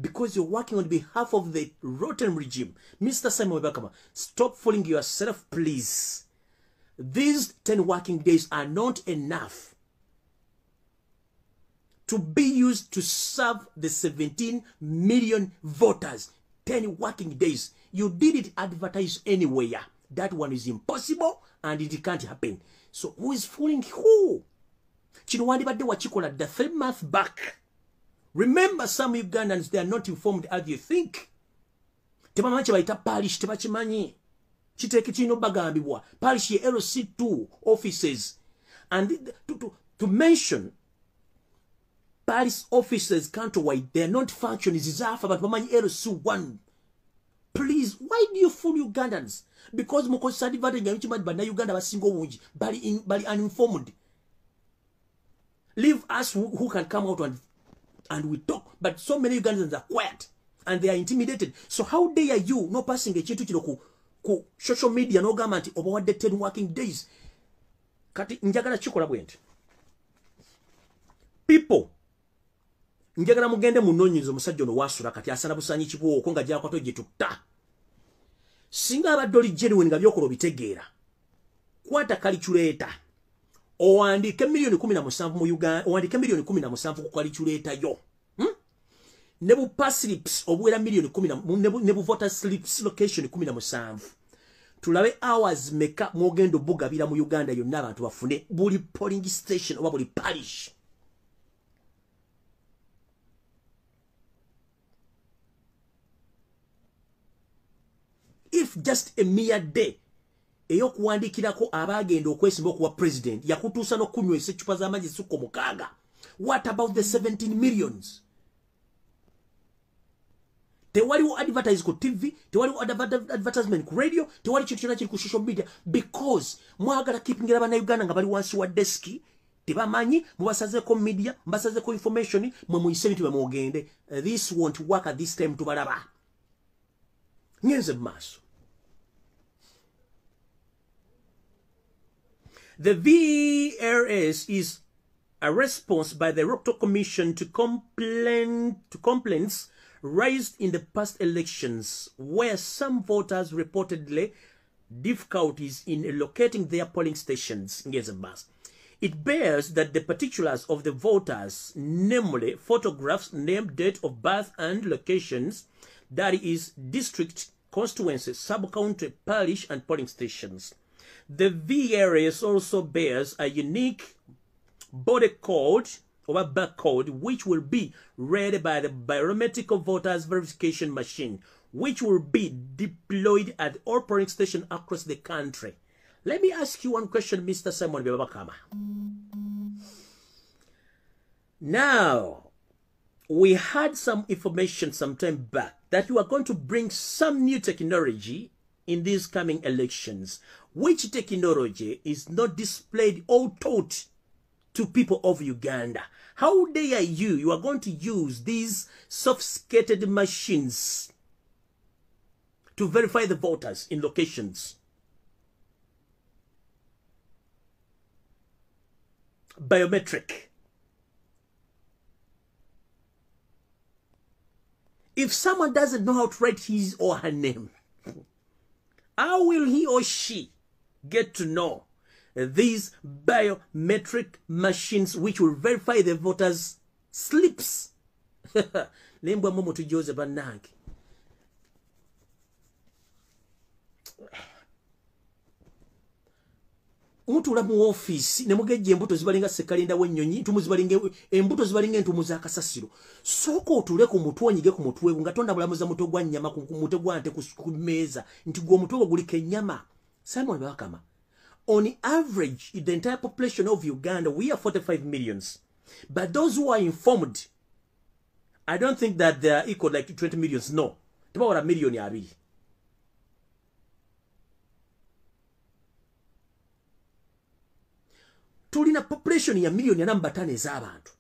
because you're working on behalf of the rotten regime. Mr. Simon Webakama, stop fooling yourself, please. These 10 working days are not enough to be used to serve the 17 million voters. 10 working days. You didn't advertise anywhere. That one is impossible and it can't happen. So who is fooling who? Chinwandi badde wachikola the 3 months back. Remember, some Ugandans, they are not informed as you think. Tebamanyi baita parish, tebachimanyi. Chiteke chino bagambibwa. Parish ye LC2 offices. And to mention, parish offices countrywide, they are not functioning. Zizafa, but bamanyi LC1. Please, why do you fool Ugandans? Because mukosa advantage ya nchimadi bana Uganda basingo wunji, bali uninformed. Leave us who can come out and we talk, but so many Ugandans are quiet and they are intimidated. So how dare you no passing a chintu chino ku social media no government over 10 working days? Kati njagala chikola bwente. People, njagala mugende munonyizo musajja ono wasula kati asana busanyi chibuo okonga jya kwato jitukta. Singa abadoli genuine nga byokolo bitegeera. Kwata kalichuleta. Owandike milioni 17 mu Uganda, owandike milioni 17 ku kalichuleta yo. Nebu pass slips obuwera milioni 10 nebu voter slips location 17. Tulabe hours meka mwogendo bugabira mu Uganda yonna abantu bafune buli polling station oba buli parish. If just a mere day eyokuwandikirako abagenda okwesimba okuwa president yakutuusa n'okunywesa ecupa z'amazzi ssuko mukaaga, what about the 17 millions? Tewaliwo advertise ku TV, tewaliwo advertisement ku radio, tewali kintu kyonna kiri ku social media because mwagala keepingira bana Uganda nga bali wansi wa deski tebamanyi mubasazeko media, mbasazeko information mwe muyise bintu bamugende. This won't work at this time tubalaba. Ngenze maaso. The VRS is a response by the Rockto Commission to complaints raised in the past elections, where some voters reportedly difficulties in locating their polling stations. It bears that the particulars of the voters, namely photographs, name, date of birth, and locations, that is, district, constituency, sub-county, parish, and polling stations. The VRS also bears a unique body code or barcode, which will be read by the biometric voters verification machine, which will be deployed at all polling stations across the country. Let me ask you one question, Mr. Simon Babakama. Now, we had some information some time back that you are going to bring some new technology in these coming elections. Which technology is not displayed or taught to people of Uganda? How dare you? You are going to use these sophisticated machines to verify the voters in locations. Biometric. If someone doesn't know how to write his or her name, how will he or she get to know these biometric machines which will verify the voters' slips? Nembwa momo tujoze banange. Mutula mu office ne mugeje embuto zibalinga sekalinda wennyonyi tumuzibalinga embuto zibalinga entumu za kasasiro soko otule ku mutwe onyige ku mutwe nga tonda bulamuza muto gwa nnyama ku mutwe gwa ante ku meza nti gwo mutwe guli kenyama. Simon Bakama, on average in the entire population of Uganda we are 45 millions, but those who are informed, I don't think that they are equal like 20 millions. No, tebawala a million abiri. Tulina population ya million ya namba 5 ez'abantu.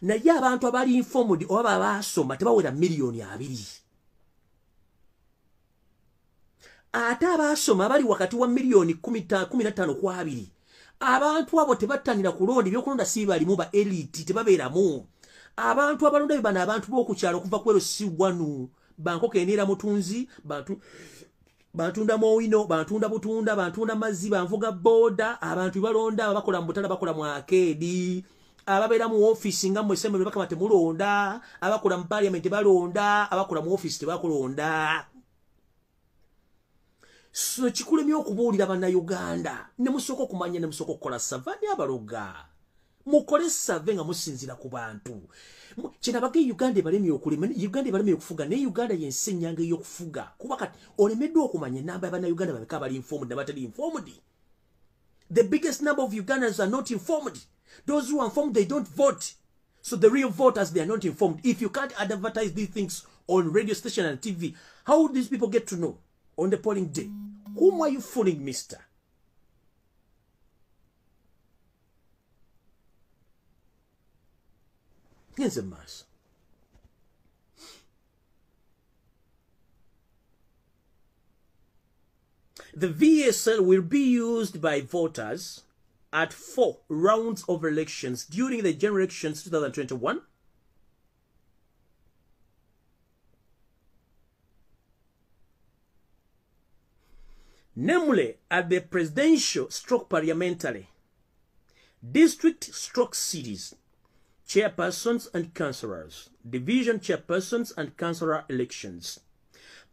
Naye abantu abali informed oba abasoma tebawera million abiri. Ate abasoma abali wakati wa million 15 ku abiri. Abantu abo tebattanira kulonda ebyokulonda si balimu ba elite tebabeeramu. Abantu abalonda bana abantu b'okukyalo kuva kwero si wanu. Banko kenera mutunzi bantunda mowino, bantunda butunda, bantunda mazzi, banvuga boda, abantu balonda bakola mu butala bakola mu akedi, ababeera mu office nga mu sembe bakama temulonda, abakola mu parliament balonda, abakola mu office tebakolonda. So kikulemye okubuulira bana Uganda ne musoko kumanya ne musoko kola savani abaloga. Mukole save nga musinzira ku bantu. Kina bage Uganda balemye okulima, Uganda balemye okufuga, ne Uganda yensi nyanga y'okufuga. Kuba kati olemeddwa okumanya namba bana Uganda babeka bali informed na batali informed. The biggest number of Ugandans are not informed. Those who are informed, they don't vote. So the real voters, they are not informed. If you can't advertise these things on radio station and TV, how would these people get to know on the polling day? Whom are you fooling, mister? Here's a mass. The VSL will be used by voters at 4 rounds of elections during the general elections 2021, namely at the presidential stroke parliamentary, district stroke cities, chairpersons and councillors, division chairpersons and councillor elections.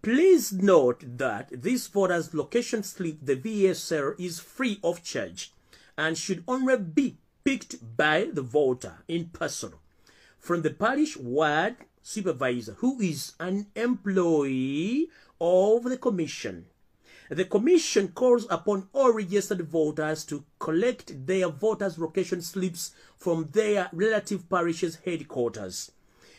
Please note that this voter's location slip, the VSL, is free of charge and should only be picked by the voter in person from the parish ward supervisor, who is an employee of the commission. The commission calls upon all registered voters to collect their voters' location slips from their relative parishes' headquarters.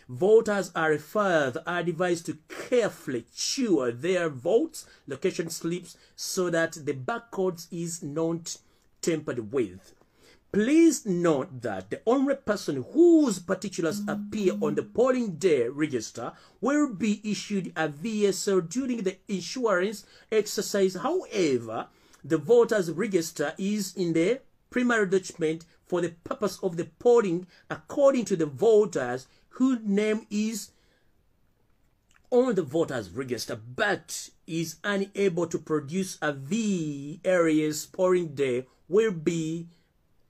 Voters are further advised to carefully chew their votes location slips so that the barcodes is not tampered with. Please note that the only person whose particulars appear on the polling day register will be issued a VSL during the insurance exercise. However, the voters' register is in the primary document for the purpose of the polling according to the voters whose name is on the voters' register but is unable to produce a VRS polling day will be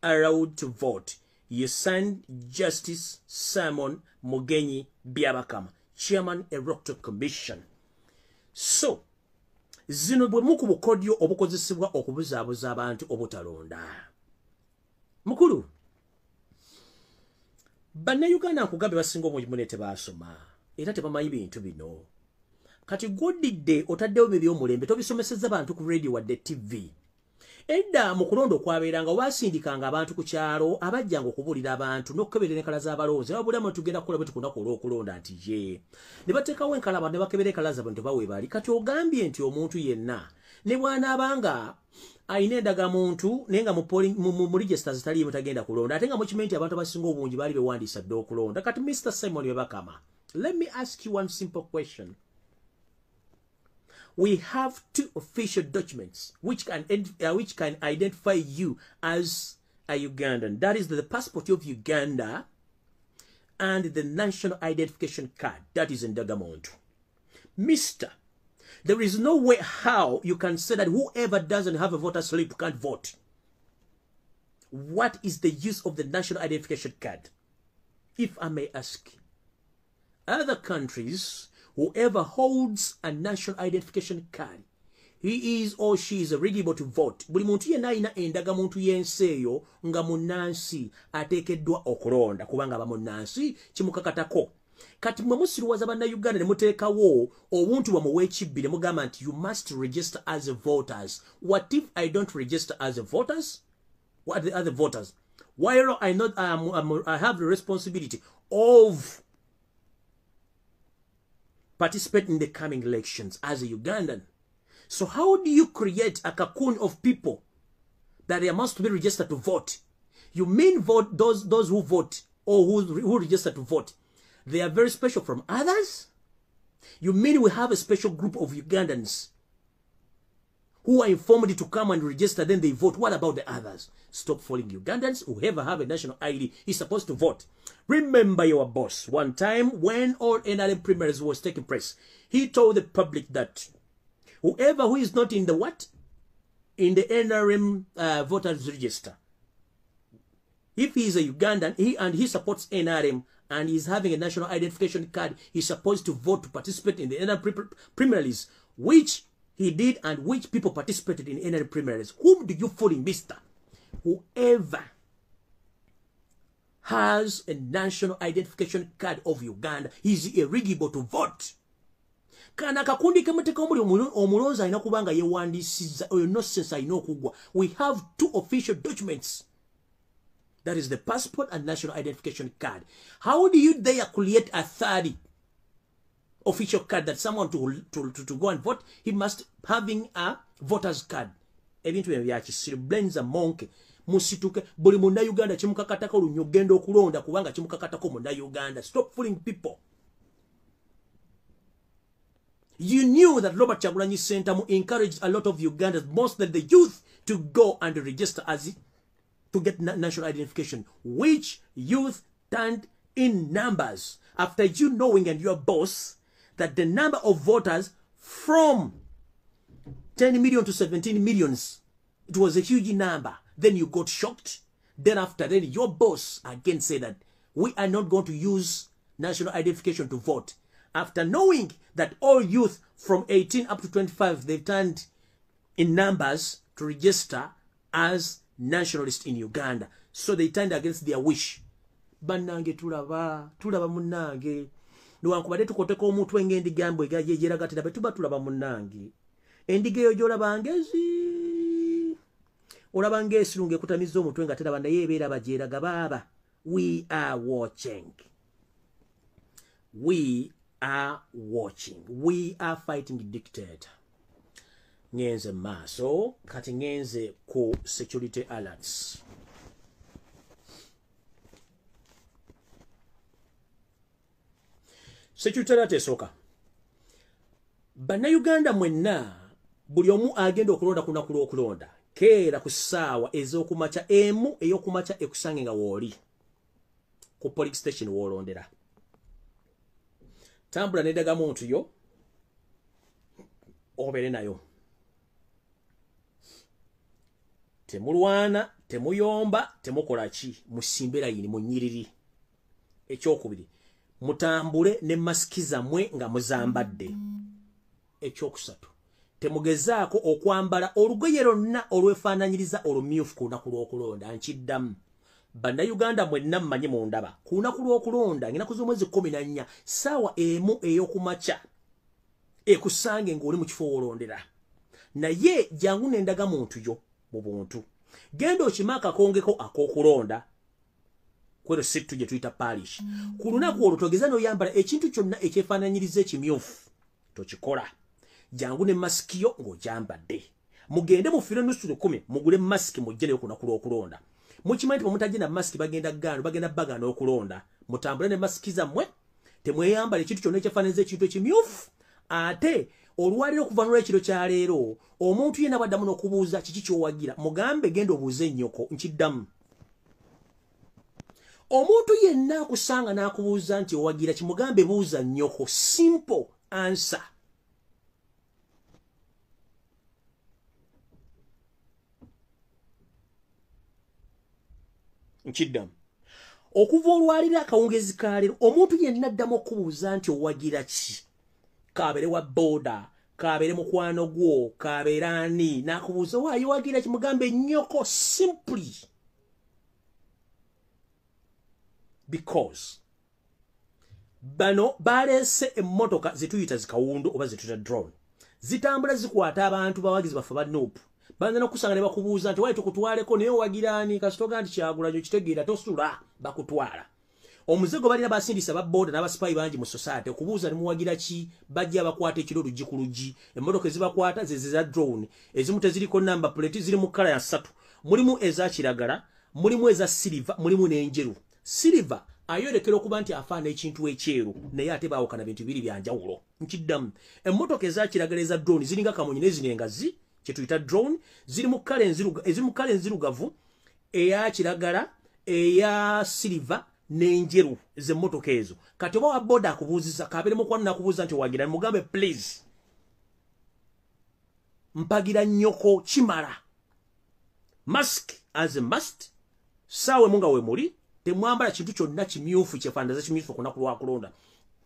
allowed to vote. You signed Justice Simon Mugenyi Byabakama, Chairman Electoral Commission. So, zino bwe muku bukodyo obukozesebwa okubuzaabuza abantu obutalonda. Mukulu, bannayuganda nkugambe basinga obungi munne tebaasoma era tebamanyi bintu bino. Kati gw'oddidde otaddewo by'omulembe tobisomesezza bantu ku radio wadde TV. Edda mu kulonda okwabeeranga baasindikanga abantu ku kyalo abajjanga okubuulira abantu n'okukeberera enkala z'abalonzi ababulamu tugenda kukola bwe tukunaku olw'okulonda nti ye ne bateekawo enkalaba ne bakebera enkala zaabwe nti bawe bali. Kati ogambye nti omuntu yenna ne bw'anaabanga ayina endagamuntu naye nga mu registers taliimu tagenda kulonda ate nga mukimanyi nti abantu abasinga obungi baali bewandiisa dde okulonda. Kati Mr. Simon Byabakama, let me ask you one simple question. We have two official documents which can identify you as a Ugandan. That is the passport of Uganda and the national identification card. That is in Dagamontu. Mister, there is no way how you can say that whoever doesn't have a voter slip can't vote. What is the use of the national identification card? If I may ask, other countries, whoever holds a national identification card, he is or she is eligible to vote. Buli muntu yenna alina endagamuntu y'ensi eyo nga munnansi ateekeddwa okulonda kubanga aba munnansi kimukakatako. Kati mwe musiruwaza bannayuganda ne muteekawo obuntu bwamwe w'ekibbi ne mugamba nti you must register as voters. What if I don't register as voters? What are the other voters? While I have the responsibility of participate in the coming elections as a Ugandan. So how do you create a cocoon of people that they must be registered to vote? You mean vote those who vote or who register to vote, they are very special from others? You mean we have a special group of Ugandans who are informed to come and register, then they vote? What about the others? Stop fooling Ugandans. Whoever have a national ID is supposed to vote. Remember your boss. One time when all NRM primaries was taking place, he told the public that whoever who is not in the what? In the NRM voters register, if he is a Ugandan, he supports NRM and he's having a national identification card, he's supposed to vote to participate in the NRM primaries, which he did and which people participated in NRM primaries. Whom do you fool in, mister? Whoever has a national identification card of Uganda is eligible to vote. Kana kakundi kemeteka omuli omulonzi alina kubanga yewandiisiza oyo nonsense alina okugwa. We have two official documents. That is the passport and national identification card. How do you dare create a third official card that someone to go and vote, he must having a voter's card? Ebintu byakisiru blends a monkey. Musituke buli munda Uganda chimukakatako lunyogendo okulonda kubanga chimukakatako munda Uganda. Stop fooling people. You knew that Robert Chagulanyi Sentamu encouraged a lot of Ugandans, mostly the youth, to go and register as to get national identification, which youth turned in numbers after you knowing and your boss that the number of voters from 10 million to 17 millions, it was a huge number. Then you got shocked. Then after then your boss again said that we are not going to use national identification to vote. After knowing that all youth from 18 up to 25, they've turned in numbers to register as nationalists in Uganda. So they turned against their wish. Bannange tulaba munnange. Niwankubadde tukoteko omuntu engendi gambo yeragatira betuba tulaba munnange. Endige eyo gyolaba ngezi. Olaba ngeesirunge kutamiza omutwe nga teraba naye ebeera bagyeraga baaba. We are watching. We are watching. We are fighting the dictator. Ngenze maso kati ngenze ku security alerts. Security alert esoka. Bannayuganda mwenna buli omu agenda okulonda kunaku lw'okulonda. Keera ku ssaawa ez'okumakya emu ey'okumakya ekusange nga wooli ku police station w'olondera. Tambula n'endagamuntu yo obeere nayo. Temulwana, temuyomba temukola ki musimbera yini munyiriri ekyokubiri mutambule ne masiki zammwe nga muzambadde ekyokusatu temugezaako okwambala olugoye lwonna olwefaananyiriza olumyufu ku lunaku lw'okulonda nkiddamu bannayuganda mwenna mmanyi mundaba ku lunaku lw'okulonda ng'ennaku z'omwezi 14 ssaawa emu ey'okumakya ekusange ng'oli mu kifo wolondera naye jangu nendaga muntu yo mu buntu genda okima akakongeko ak'okulonda kwero situ gye tuyita palish ku lunaku olwo togeza n'oyambala ekintu kyonna ekyefaananyiriza ekimyufu tokikola jangu ne masiki yo ng'ogyambadde mugende mufire nusu 10 mugule masiki mujje nayo ku lunaku lw'okulonda mukimanyi nti mutajje na masiki bagenda gaano bagenda bagana okulonda mutambule ne masiki zammwe temweyambala ekintu kyonna ekyefaananyiriza ekintu ekimyufu ate olwaliro okuva n'olwekiro kya leero omuntu yenna baddamu n'okubuuza kiki ky'owagira mugambe genda obuuze nnyoko nkiddamu omuntu yenna akusanga n'akubuuza nti owagira kimugambe buuza nnyoko simple answer nkiddamu okuva olwaliro akawungezi ka leero omuntu yenna addamu okubuuza nti owagira ki kabere wa boda kabere mukwano gwo kabere ani nakubuuza waayo wagira kimugambe nnyoko simply because bano balese emmotoka zituyita zikawundo oba zituyita drone zitambula zikwata abantu bawagizi bafe ba nope banza n'okusanga ne bakubuuza nti waayo tukutwaleko naye owagirani kasitoga nti kyagulanyo kitegeera tosula bakutwala omuzego balina basindisa ba boda n'abasipayi bangi mu society okubuuza ne muwagira ki bajja bakwata ekiro luggi ku luggi emmotoka ezibakwata ze za drone ezimu teziriko number plate ziri mu kala ya 3 mulimu eza kiragala mulimu eza silver mulimu n'enjeru silver ayorekera okuba nti afaana ekintu ekyeru naye ate baawukana bintu bibiri byanjawulo nkiddamu emmotoka eza kiragala eza drone ziringa kamunyi n'ezinengazi kye tuyita drone ziri mu kala enzirugavu eya kiragala eya silver n'enjeru z'emmotoka ezo kati oba wa boda akubuuziza kabere mukwano nakubuuza nti wagira mugambe please mpagira nnyoko kimala mask as a must sawe munga we muri temwambala kintu kyonna kimyufu kyefaananiza kimyufu ku lunaku lwakulonda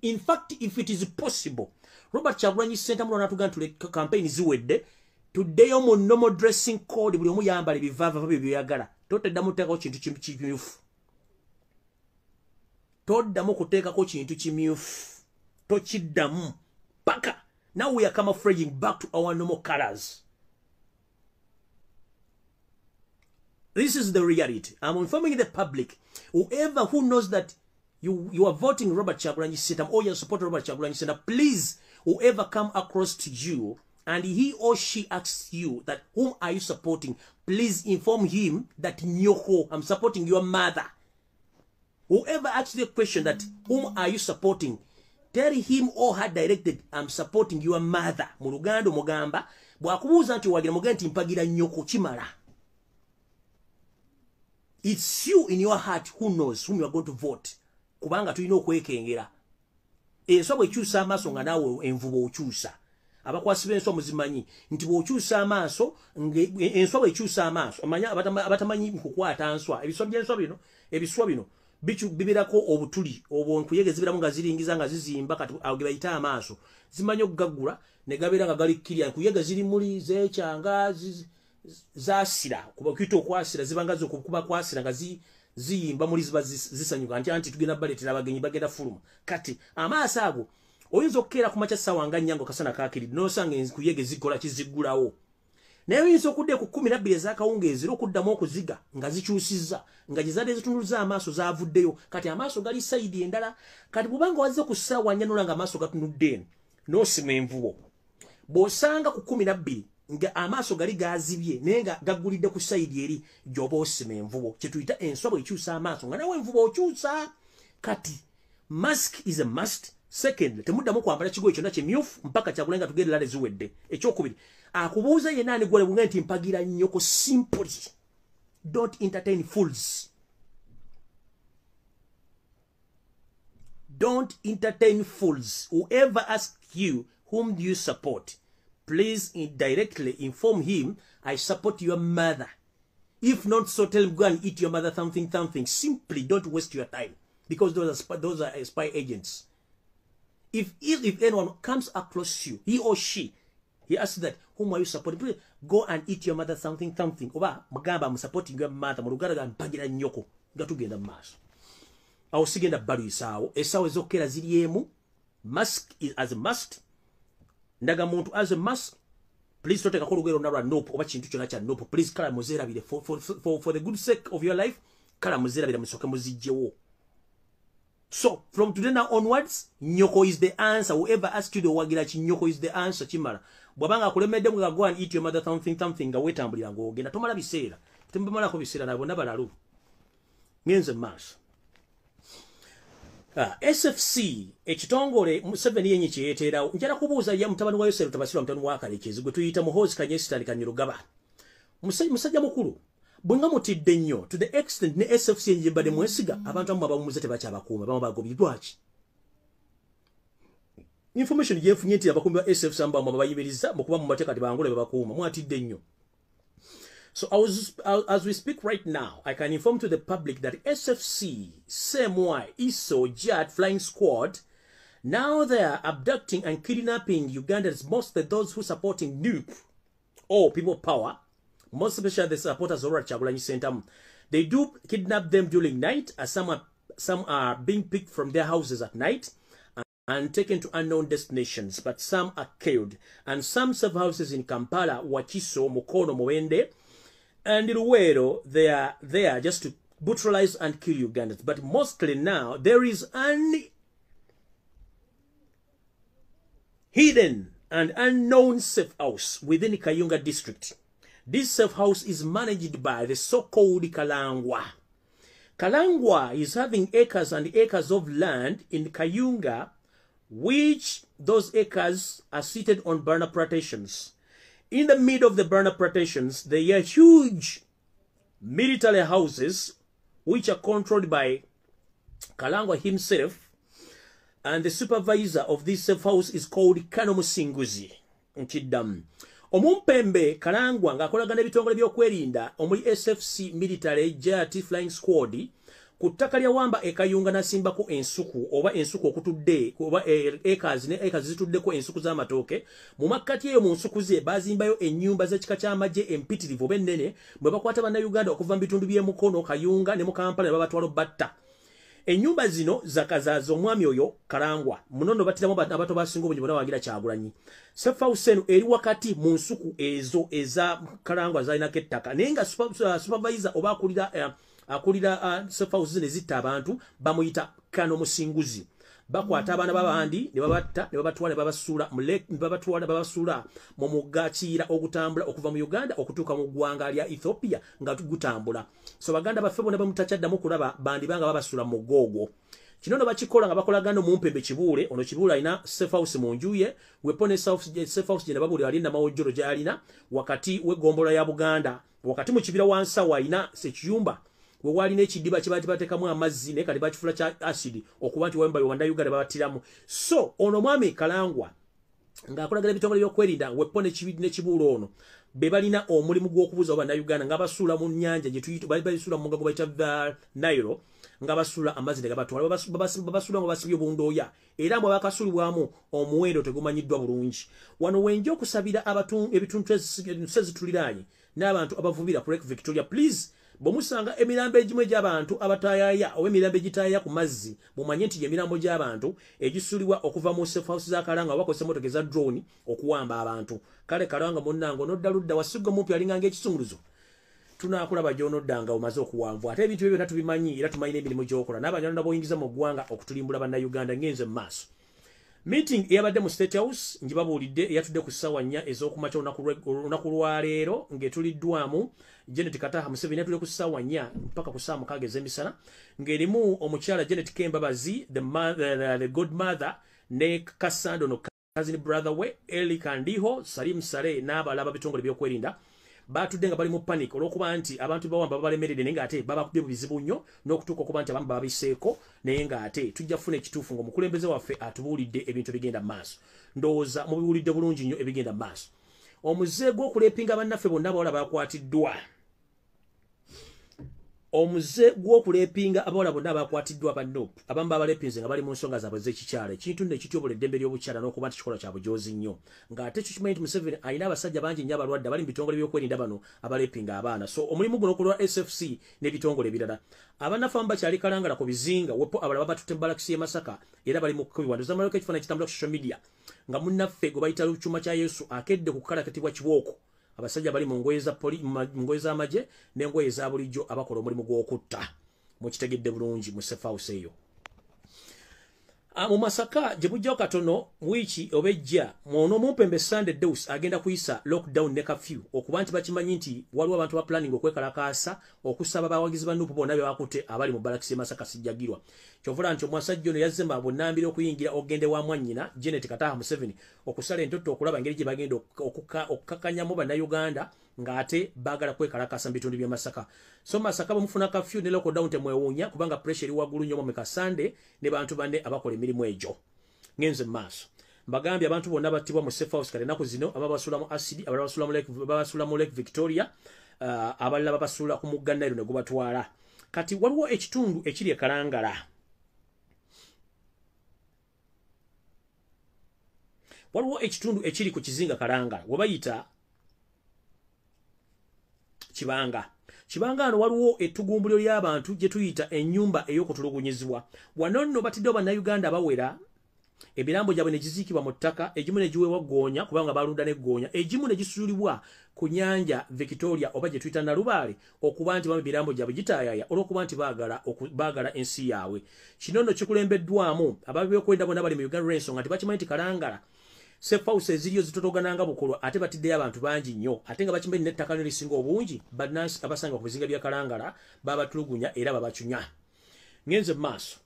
in fact if it is possible Robert Kyagulanyi Ssentamu mulwana atuga nti campaign ziwedde tuddeyo mu normal dressing code buli omu yambala ebivaava bye byeyagala toteddamu kuteekako kintu kimyufu toddamu kuteekako kintu kimyufu tokiddamu paka now we are camouflaging back to our normal colors. This is the reality. I'm informing the public. Whoever who knows that you are voting Robert Kyagulanyi Ssentamu or you support Robert Kyagulanyi Ssentamu, please, whoever come across to you and he or she asks you that whom are you supporting, please inform him that Nyoko, I'm supporting your mother. Whoever asks the question that whom are you supporting, tell him or her directed, I'm supporting your mother. Mulugando mugamba, bwakubuuza nti wagira mugambe nti mpagira Nyoko kimala. It's you in your heart who knows whom you are going to vote. Kubanga tulina okwekengera. Enswa bw'ekyusa amaaso nga naawe envubo okyusa. Abakwasi b'enswa muzimanyi nti bw'okyusa amaaso enswa bw'ekyusa amaaso amanya abatamanyi kukwata nswa ebiswa bino bibirako obutuli obwo nkuyege zibiramu nga ziringiza nga zizimba kati awo bayita amaaso zimanyi okugaggula ne gabeera nga galikkirya nkuyege ziri muli zeekyanga zasira kuba kwita okwasira zibanga zokuba kwasira nga ziyimba muli ziba zisanyuka anti tugenda baletera abagenyi bagenda fuluma kati amaaso ago oyinza okukeera ku makya ssaawa nga nnyango kasana kaakiride n'osanga enkuyege zikola kiziggulawo naye oyinza okudde ku 12 ez'akawungeezi okuddamu okuziga nga zikyusizza nga gye zadde zitunduluza amaaso zaavuddeyo kati amaaso gali sayidi endala kati bw'obanga wazze ku ssaawa nnya n'olanga amaaso gatunudde eno n'osima envubo bw'osanga ku 12 nga amaaso gali gazibye naye nga gaggulidde ku sayidi eri gy'oba osima envubo kye tuyita enswa bw'ekyusa amaaso nga nawe envubo okyusa kati mask is a must. Second, temuddamu kwambala kigoye kyonna kimyufu mpaka Kyagulanyi nga tugenda lale ziwedde. Ekyokubiri, akubuuza yenna ani gwe bunga nti mpagira Nyoko simply. Don't entertain fools. Don't entertain fools. Whoever asks you whom do you support, please directly inform him I support your mother. If not so, tell him go and eat your mother something. Simply don't waste your time, because those are spy agents. If anyone comes across you, he or she, he asks that, whom are you supporting? Please go and eat your mother something. Oba magamba I'm supporting your mother. Mulugaraga mpangira nyoko. Gatugenda maso. Awo sigenda balu isawo. Esawo ezokera ziriemu. Mask is as a must. Ndaga muntu as a must. Please don't take a kolugero nara nope. Oba chintu chona cha nope. Please kala muzera bile. For the good sake of your life, kala muzera bile musoke muzijewo. So, from today now onwards, nyoko is the answer. Whoever asked you the wagirachi, nyoko is the answer, chimara. Bwabanga kulemede mga go and eat your mother something, ga wetambulira ngo genda tomala biseera. Tembamala ko biseera nabo nabalalu. Ngenze mass. SFC, ekitongole 7 yenyi kiyeteera. Njala kubuuza ya mutabani wa Yosef tabasira mutabani wa Kalekezi gwe tuyita muhozi kanyesitali kanyirugaba. Musajja mukulu. Bwenga mutidde nnyo to the extent ne SFC njibade mwesiga abantu abo abamumuze tebakyabakuma bamo bagobidwaki. Information yefunye nti abakumbi ba SFC amba babayibiriza mukuba mu mateeka tebangole babakuma mwatidde nnyo. So as we speak right now, I can inform to the public that SFC, SMY, ISO, JAT, Flying Squad, now they are abducting and kidnapping Ugandans, mostly those who supporting NUP or People Power, most especially the supporters of Chagulanyi Center. They do kidnap them during night, as some are being picked from their houses at night and taken to unknown destinations, but some are killed. And some safe houses in Kampala, Wakiso, Mukono, Mwende, and Luwero, they are there just to brutalize and kill Ugandans. But mostly now, there is an hidden and unknown safe house within Kayunga district. This safe house is managed by the so-called Kalangwa. Kalangwa is having acres and acres of land in Kayunga, which those acres are seated on burner plantations. In the middle of the burner plantations, there are huge military houses which are controlled by Kalangwa himself, and the supervisor of this safe house is called Kano Musinguzi. Omumpembe Kalangwa ng'akolagana ebitongole by'okwerinda omuli SFC military JT Flying Squad ku ttaka lya Wamba ekayunga nasimbako ensuku oba ensuku okutudde oba acres zituddeko ensuku z'amatooke mu makkati eyo mu nsuku ze bazimbayo ennyumba z'ekika ky'amagye empitirivu oba ennene bwe bakwata bannayuganda okuva mu bitundu by'e Mukono, Kayunga ne mu Kampala ne babatwala batta. Enyumba zino zakazaza omwami oyo Kalangwa munono batiramu abato basinga obungi bona wagira Kyagulanyi. Safe house eno eri wakati mu nsuku ezo eza Kalangwa zalinako ettaka naye nga supervisor oba akulira safe house zino ezitta abantu bamuyita Kano Musinguzi. Bakwata abaana b'abandi ne babatta ne babatwala ne babasuula mu mugga Kiyira ogutambula okuva mu Uganda okutuuka mu ggwanga lya Ethiopia nga gutambula. So baganda baffe bonna bamutakyaddamu kulaba bandi banga babasuula mu Gogo. Kino no bakikola nga bakolagana Mumpembe Kibuule, ono Kibuule alina safe house mu njuye, wepone safe house gye babuli alina mawojjolo gy'alina wakati w'eggombolola ya Buganda, wakati mu kibira wansawo alina sekiyumba we wali n'ekidiba kye batekamu amazzi naye kati bakifula kya acid okuba nti wemba Uganda babatiramu. So ono mwami Kalangwa ng'akolagana ebitongole by'okwerinda wepone ne Kibuule ono be balina omulimu gw'okubuza bannayuganda nga basuula mu nnyanja gye tuyita basuula mu mugago bayita Nairo nga basuula amazzi ne gabatwala babasuula nga basibye obundooya era bwe bakasulibwamu omuwendo tegumanyiddwa bulungi. Wano wenja okusabira ebitundu ezituliraanye n'abantu abavubira ku Lake Victoria, please bomusanga emirambo egimu egy'abantu abatayaya oba emirambo egitayaya ku mazzi mumanye nti emirambo gy'abantu egisulibwa okuva mu safe house za Kalanga bakozesa emmotoka eza drone okuwamba abantu. Kale Kalanga munnango nodda ludda wasigwa mumpi alinganga ekisumuluzo tunaakulaba gy'onoddanga omaze okuwanvu ate ebintu ebyo tubimanyi era tumanyi n'emirimu gy'okola n'abanyalonda boyingiza mu ggwanga okutulimbula bannayuganda ngenze mu maaso. Meeting eyabadde mu State House njibabuulidde eyatudde ku ssaawa 4 ez'okumakya olunaku lwa leero ng'etuliddwamu Janet Kataha Museveni yatudde ku ssaawa 4 mpaka ku ssaawa 6 ez'emisana ng'erimu omukyala Janet Kembabazi the godmother ne Kasando no cousin brother we Eli Kandiho Salim Sare n'abalaba bitongole by'okwerinda batudde nga bali mu panic olw'okuba nti abantu bawamba babalemerede naye ng'ate babakubye mu bizibu nnyo n'okutuuka okuba nti abamu babiseeko naye ng'ate tujja kufuna ekituufu ng'omukulembeze waffe atubuulidde ebintu ebigenda mu maaso. Ndowooza mubiwulidde bulungi nnyo ebigenda mu maaso. Omuze gw'okuleepinga bannaffe bonna bawala bakwatiddwa omuze gw'okulepinga abawala bonna abakwatiddwa ba NUP abamu babalepinze nga bali mu nsonga zaabwe z'ekikyala ekintu nno ekityobola eddembe ly'obukyala n'okuba nti kikola kya bujozi nnyo ng'ate ekyo kimanyi nti Museveni alina abasajja bangi nnyo abalwadde abali mu bitongole by'okwerinda bano abalepinga abaana so omulimu guno okulwa SFC n'ebitongole ebirala abanafu abamu bakyali kalangala ku bizinga wepo abalala babatutte mu balakisi y'e Masaka era bali mu kubiwanda zamalako ekifaananyi kitambula ku social media nga munnaffe gwe bayita Lukyuma kya Yesu akedde ku kukalakatibwa kibooko abasajja bali mu ngoye z'amagye n'engoye za bulijjo abakola omulimu gw'okutta mukitegedde bulungi mu safe house eyo mu Masaka gye bujjawo katono wiiki obejja mwono mumpembe Sunday Deus agenda kuyisa lockdown ne curfew okuba nti bakimanyi nti waliwo abantu ba planning okwekalakaasa okusaba abawagizi ba NUP bonna be bakutte abali mu balakisi Masaka sijjagirwa kyovula nti omwasajja ono yazze mu bunnambiro okuyingira ogende wa mwannyina Janet Kataha Museveni okusala entotto okulaba engeri gye bagenda okukakkanyamu bannayuganda ng'ate baagala kwekalakaasa mu bitundu by'e Masaka so Masaka bamufuna curfew ne lockdown temwewuunya kubanga pressure eri waggulu nnyo mu Sunday ne bantu banne abakola emirimu egyo ngenze mu maaso mbagambye abantu bonna battibwa mu safe house kale ennaku zino ababasula mu acid ababasula mu Lake Victoria abalala babasula ku mugga Nile ne gubatwala kati waliwo ekitundu ekiri ekalangala waliwo ekitundu ekiri ku kizinga kalangala we bayita Kibanga ano waliwo ettugumbuliro ly'abantu gye tuyita ennyumba ey'okutulugunyizibwa wano nno batiddewo bannayuganda bawera ebirambo gyabwe ne giziikibwa mu ttaka egimu ne giweebwa ggoonya kubanga balunda n'eggoonya egimu ne gisuulibwa ku nnyanja Victoria oba gye tuyita Nalubaale okuba nti bamu ebirambo gyabwe gitaayaya olw'okuba nti baagala ensi yaabwe kino nno kikulembeddwamu ababyokwenda bonna bali mu Uganda olw'ensonga nti bakimanyi nti kalangala safe house eziriyo zitotogananga bukolwa ate batiddeyo abantu bangi nnyo ate nga bakimanyi n'ettaka lino lisinga obungi bannansi abasanga ku bizinga bya kalangala babatulugunya era babacunya ngenze mu maaso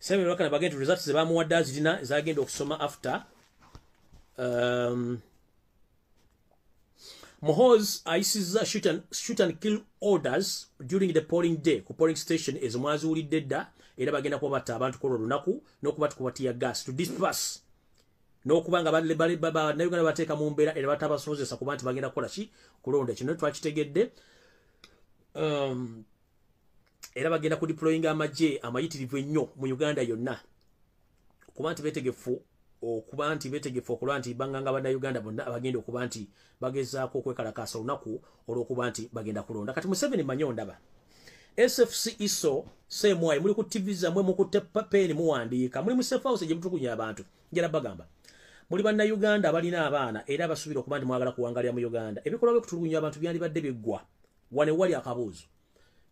Samuel Wakana bagenda results ze bamuwadde azirina zagenda okusoma after Mohoz ayisizza shoot and kill orders during the polling day ku polling station ezimwazuulidde dda era bagenda kuba batta abantu ku lunaku n'okuba tukubatiya gas to disperse n'okuba nga bannayuganda bateeka mu mbeera era batabasobozesa kuba nti bagenda kukola ki kulonda kino twakitegedde era bagenda ku deployinga amagye amayitirivu ennyo mu Uganda yonna okuba nti betegefu okulaba nti banganga bannayuganda bonna abagenda okuba nti bagezaako okwekalakaasa olunaku olw'okuba nti bagenda kulonda kati Museveni manyo ndaba SFC ISO semwayi muli ku TV zammwe mukutte papeeni muwandiika muli mu safe house gye mutukunya abantu njala bagamba muli bannayuganda abalina abaana era abasuubira okuba nti mwagala kuwangalira mu Uganda ebikolwa by'okutulugunya abantu byandibadde biggwa wane wali akabuuzo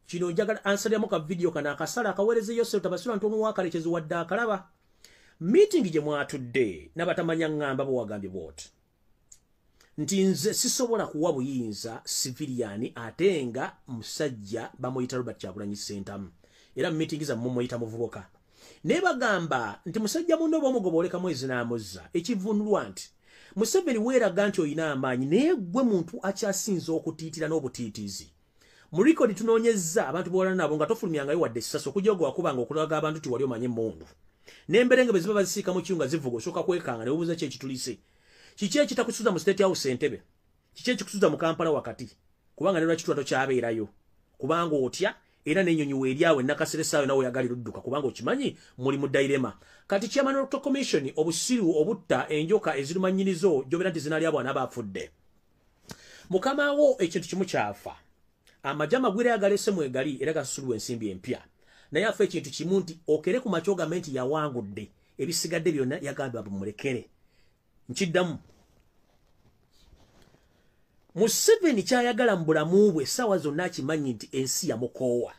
kino njagala ansaliramu ka video kana akasala akaweereze Yosef tabasula ntomu wakalekezi wadde akalaba meeting gye mwatudde n'abatamanya ngamba bwagambye bwoti nti nze sisobola kuwa buyinza civilian ate nga musajja bamuyita Robert Kyagulanyi Ssentamu era meeting za mumuyita muvubuka ne bagamba nti musajja munno bwomugoboleka mwezi n'amuzza ekivunulwa nti Museveni weeraga nti oyina amaanyi naye gwe muntu akyasinza okutiitira n'obutiitiizi mu record tunoonyezza abantu b'olana nabo nga tofulumyangayo wadde essasi okujja okubanga okulaga abantu ti wali omanye emmundu n'emberenge bwe ziba bazisiika mu kiyunga zivuga osooka kwekanga ne bubuuza ki ekitulise kiki ekitakusuza mu State House Entebbe kiki ekikusuza mu Kampala wakati kubanga ne lwaki tuba tokyabeerayo kubanga otya era n'ennyonyi weeryawe nakaseresaawe nawe oyagala ludduka kubanga okimanyi muli mu dilema kati Chairman Electoral Commission obusiru obutta enjoka ezirumannyinizo gy'obeera nti zinaalya bwana baafudde mukamawo ekintu kimu kyafa amagye amagwire agalese mwegali era gasusulwa ensimbi empya naye afa ekintu kimu nti okere ku makyo ogambe nti yawangudde ebisigadde byonna yagambye bamulekere nkiddamu Museveni kyayagala mu bulamu bwe essaawa zonna akimanyi nti ensi yamukoowa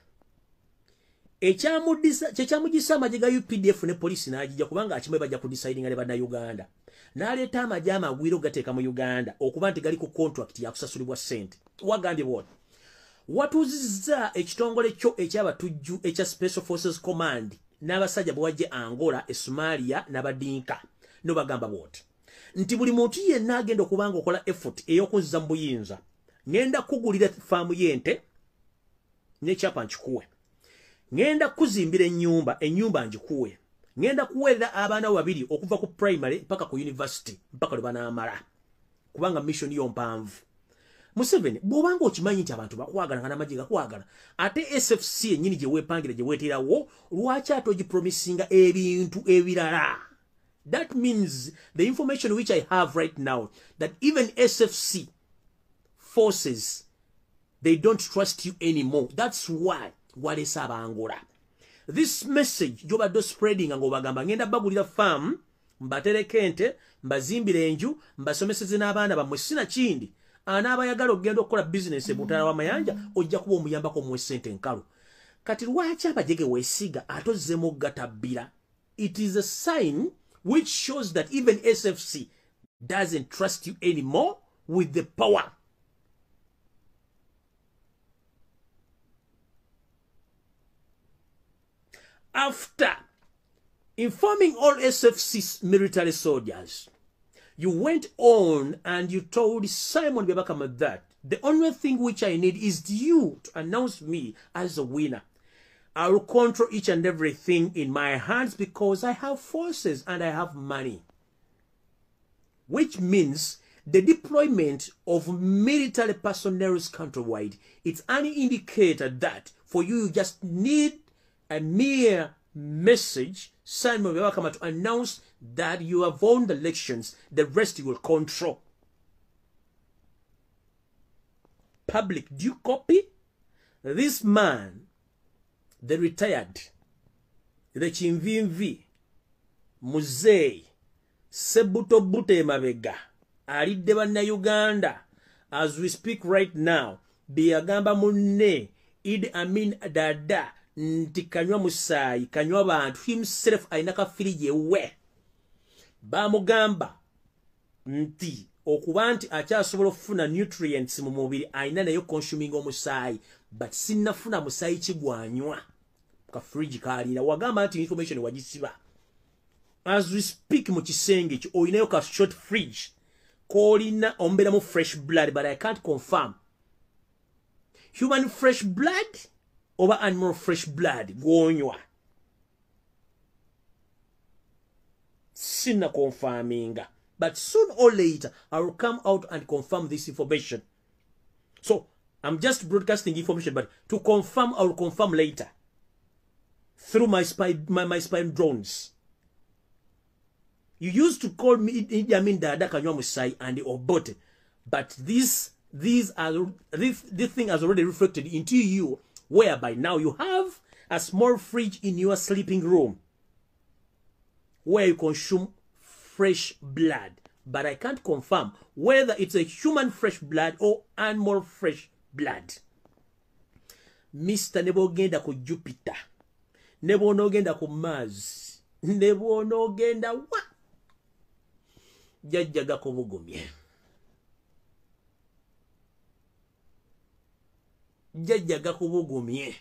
kyekyamugisa amagye ga UPDF ne polisi n'agijja kubanga akimanyi bajja kudisidinga ne bannayuganda n'aleeta amagye amagwire ogateeka mu Uganda okuba nti gali ku contract yakusasulibwa ssente wagambye bwoti watuuzizza ekitongole kyo ekyabatujju ekya Special Forces Command n'abasajja bwe wajje Angola Somalia n'abadinka no bagamba bwoti nti buli muntu yenna agenda okubanga okola effort ey'okunziza mu buyinza ngenda kugulira faamu y'ente n'ekyapa nkikuwe ngenda kuzimbira ennyumba njikuwe ngenda kuweerera abaana babiri okuva ku primary mpaka ku university mpaka lwe banaamala kubanga mission yo mpanvu Museveni bwobanga okimanyi nti abantu bakwagala nga n'amagye gakwagala ate SFC yennyini gye weepangira gye weeterawo lwaki ate ogipromisinga ebintu ebirala? That means the information which I have right now, that even SFC forces, they don't trust you anymore. That's why walesa abangola. This message jobadde spreading ngo bagamba ngenda bagulira farm mbatereke ente mbazimbire enju mbasomeseze n'abaana bamwe sina kindi anaabayagala okugenda okukola business ebutala w'amayanja ojja kuba omuyambako mu sente nkalu. Kati lwaki abajege weesiga atozzemu gatabbira? It is a sign which shows that even SFC doesn't trust you anymore with the power. After informing all SFC military soldiers, you went on and you told Simon Bebakama that the only thing which I need is you to announce me as a winner. I will control each and everything in my hands because I have forces and I have money. Which means the deployment of military personnel countrywide, it's an indicator that for you just need a mere message, Simon Bebakama, to announce that you have won the elections, the rest you will control. Public, do you copy? This man, the retired, the Chimvimvi, Muzei, Sebuto Bute Mavega, alidde banna Uganda, as we speak right now, Biagamba Munne, Idi Amin Dada, nti kanywa musayi, kanywa bantu, himself ainaka filije we. Bamugamba, nti, okuba nti akyasobola okufuna nutrients mu mubiri ayina nayo consuming omusaayi, but sinnafuna musaayi kigwanywa ka fridge kalina wagamba nti information wagisiba. As we speak mu kisenge ekyo oyinayo ka short fridge kolina omberamu fresh blood, but I can't confirm human fresh blood oba animal fresh blood gwonywa. Sinna confirminga. But soon or later, I will come out and confirm this information. So, I'm just broadcasting information, but to confirm, I will confirm later. Through my spy drones. You used to call me Idi Amin Dada Kanywa Musai and the Obote. But this thing has already reflected into you, whereby now you have a small fridge in your sleeping room where you consume fresh blood, but I can't confirm whether it's a human fresh blood or animal fresh blood. Mr. Nebo genda ku Jupiter, Nebo no genda ku Mars, Nebo no genda wa jajjaga kubugumye, jajjaga kubugumye.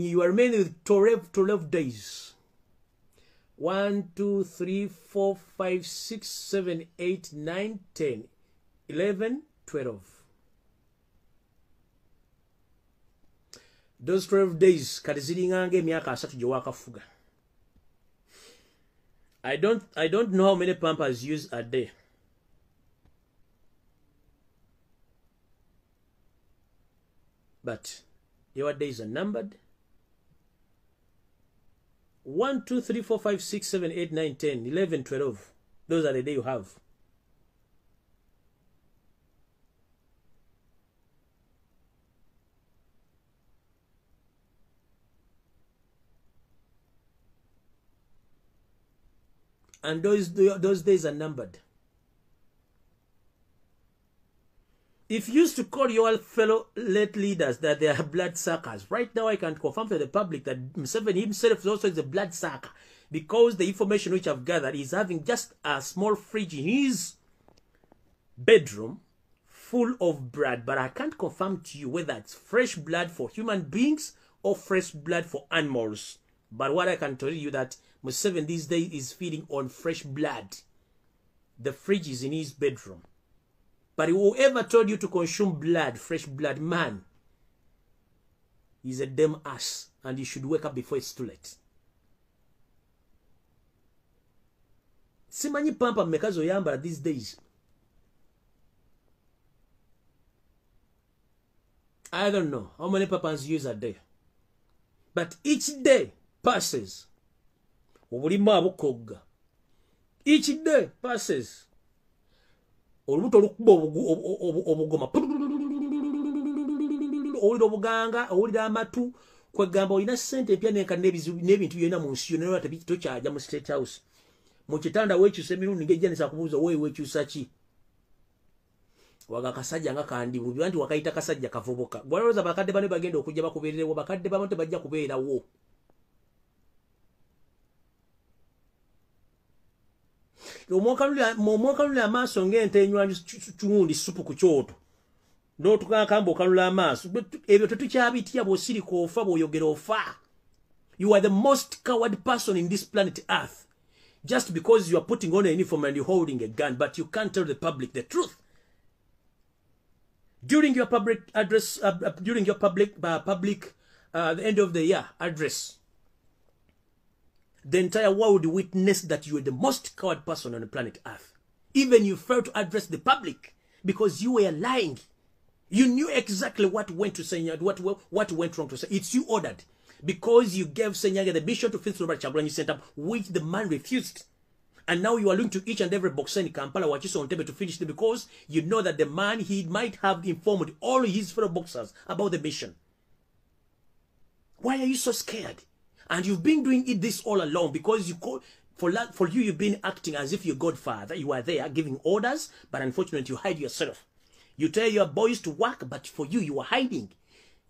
You are remaining with 12 days. 1, 2, 3, 4, 5, 6, 7, 8, 9, 10, 11, 12. Those 12 days, katiziringange myaka asatu gye wakafuga. I don't know how many pampers used a day. But your days are numbered. 1, 2, 3, 4, 5, 6, 7, 8, 9, 10, 11, 12. Those are the days you have. And those days are numbered. If you used to call your fellow late leaders that they are blood suckers, right now I can confirm to the public that Museveni himself also is a blood sucker, because the information which I've gathered is having just a small fridge in his bedroom full of blood, but I can't confirm to you whether it's fresh blood for human beings or fresh blood for animals. But what I can tell you that Museveni these days is feeding on fresh blood. The fridge is in his bedroom. But whoever told you to consume blood, fresh blood, man, is a damn ass. And you should wake up before it's too late. Simanyi pampa mmekazo yambala these days. I don't know how many pampers you use a day. But each day passes. Each day passes. Olubuto lukuba obugoma. Owulira obuganga, owulira amatu, kwegamba olina ssente empya n'ebintu byonna mu nsi yonna tokyajja mu State House. Mu kitanda weekyusa emirundi ng'ejjanisa kubuuza weekyusa ki? Waga kasajja nga kandi bubi nti wakayita kasajja kavubuka. Gwalowooza bakadde bano bagenda okujja bakubeererewo, bakadde bamu tebajja kubeerawo. Omwokanulira amaaso ng'ente enywa kiwundi supu ku kyoto. N'otukakamba okanula amaaso. Ebyo tetukyabitya bw'osirika ofa bw'oyogera ofa. You are the most coward person in this planet Earth. Just because you are putting on a uniform and you're holding a gun, but you can't tell the public the truth. During your public address, during your the end of the year address, the entire world witnessed that you were the most coward person on the planet Earth. Even you failed to address the public because you were lying. You knew exactly what went to Senyaga, what went wrong to Senyaga. It's you ordered. Because you gave Senyaga the mission to fix Robert Chagulanyi Center, which the man refused. And now you are looking to each and every boxer in Kampala, watch on table to finish it because you know that the man, he might have informed all his fellow boxers about the mission. Why are you so scared? And you've been doing this all along because for you, you've been acting as if you're Godfather. You are there giving orders, but unfortunately, you hide yourself. You tell your boys to work, but for you, you are hiding.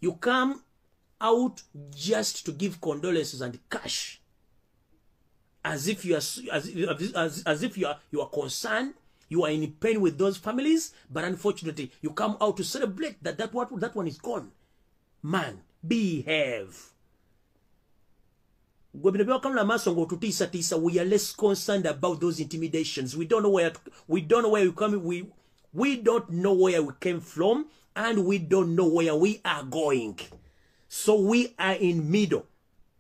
You come out just to give condolences and cash. As if you are concerned, you are in pain with those families, but unfortunately, you come out to celebrate that one is gone. Man, behave. We are less concerned about those intimidations. We don't know where we come. We don't know where we came from, and we don't know where we are going. So we are in middle.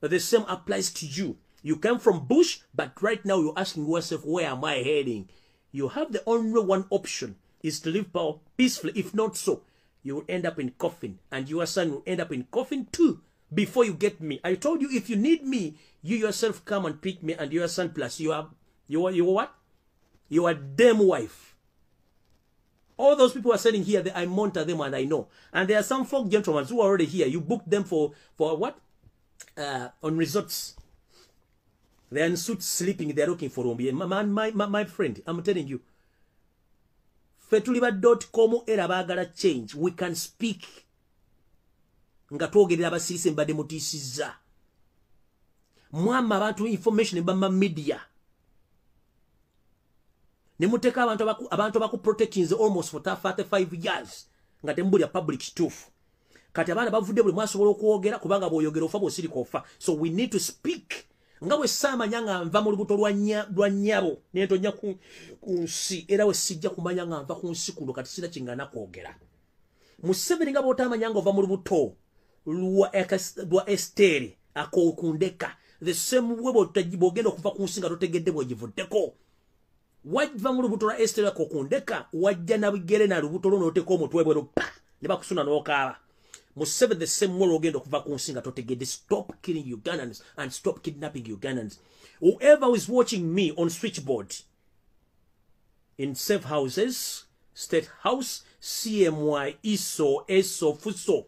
The same applies to you. You came from bush, but right now you're asking yourself, where am I heading? You have the only one option is to live peacefully. If not so, you will end up in coffin, and your son will end up in coffin too before you get me. I told you, if you need me, you yourself come and pick me, and your son plus you are what? You are damn wife. All those people are sitting here, I monitor them and I know. And there are some folk gentlemen who are already here. You booked them for what? On resorts. They are in suits sleeping. They are looking for Rumbi. My friend, I'm telling you. Fetuliba.com era bagala change. We can speak. Nga twogerera abasirisi mbadde mutiisiza. Mwama abantu information mbama media. Nemuteka abantu baku protecting almost for 35 years. Nga tembulya public stuff. Kati abana bavudde buli mwasobola okwogera kubanga bw'oyogera ofa bw'osiri kofa. So we need to speak. Nga bwe saamanya nga nva mu lubuto lwa nnyabo nentonya ku nsi era we sijja kumanya nga nva ku nsi kuno kati sina kingana kwogera. Museveni nga bw'otaamanya nga ova mu lubuto lwa Esteri akokundeka the same way bw'ogenda okuva ku nsi nga totegedde bw'ogivuddeko. Wajva mu lubuto lwa Esteri akokundeka wajja na bigere na lubuto lwo n'oteeka omutwe bwero pa ne bakusuna n'okaaba. Museveni the same way ogenda okuva ku nsi nga totegedde. Stop killing Ugandans and stop kidnapping Ugandans. Whoever is watching me on switchboard in safe houses, State House, CMY, ISO, ESO, FUSO,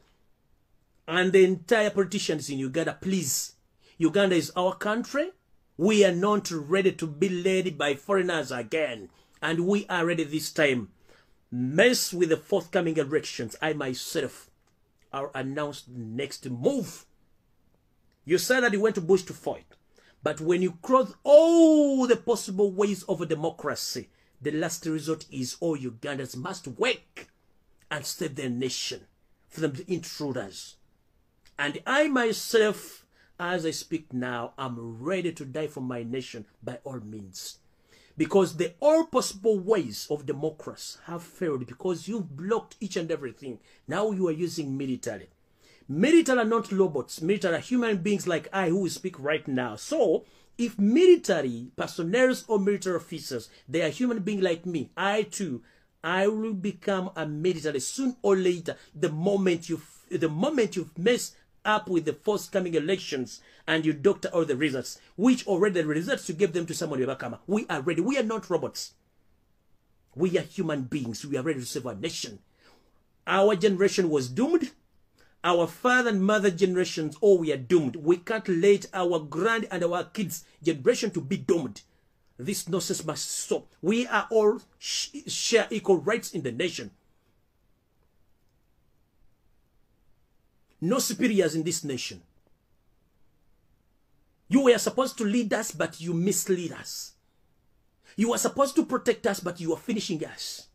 and the entire politicians in Uganda, please. Uganda is our country. We are not ready to be led by foreigners again. And we are ready this time. Mess with the forthcoming elections. I myself are announced next move. You said that you went to bush to fight. But when you cross all the possible ways of a democracy, the last resort is all Ugandans must work and save their nation from the intruders. And I myself, as I speak now, am ready to die for my nation by all means. Because the all possible ways of democracy have failed because you've blocked each and everything. Now you are using military. Military are not robots. Military are human beings like I who speak right now. So, If military personnel or military officers, they are human beings like me, I too, I will become a military soon or later. The moment you've messed up with the forthcoming elections and you doctor all the results, which already the results you gave them to someone, we are ready. We are not robots. We are human beings. We are ready to save our nation. Our generation was doomed. Our father and mother generations, we are doomed. We can't let our grand and our kids' generation to be doomed. This nonsense must stop. We are all share equal rights in the nation. No superiors in this nation. You were supposed to lead us, but you mislead us. You were supposed to protect us, but you are finishing us.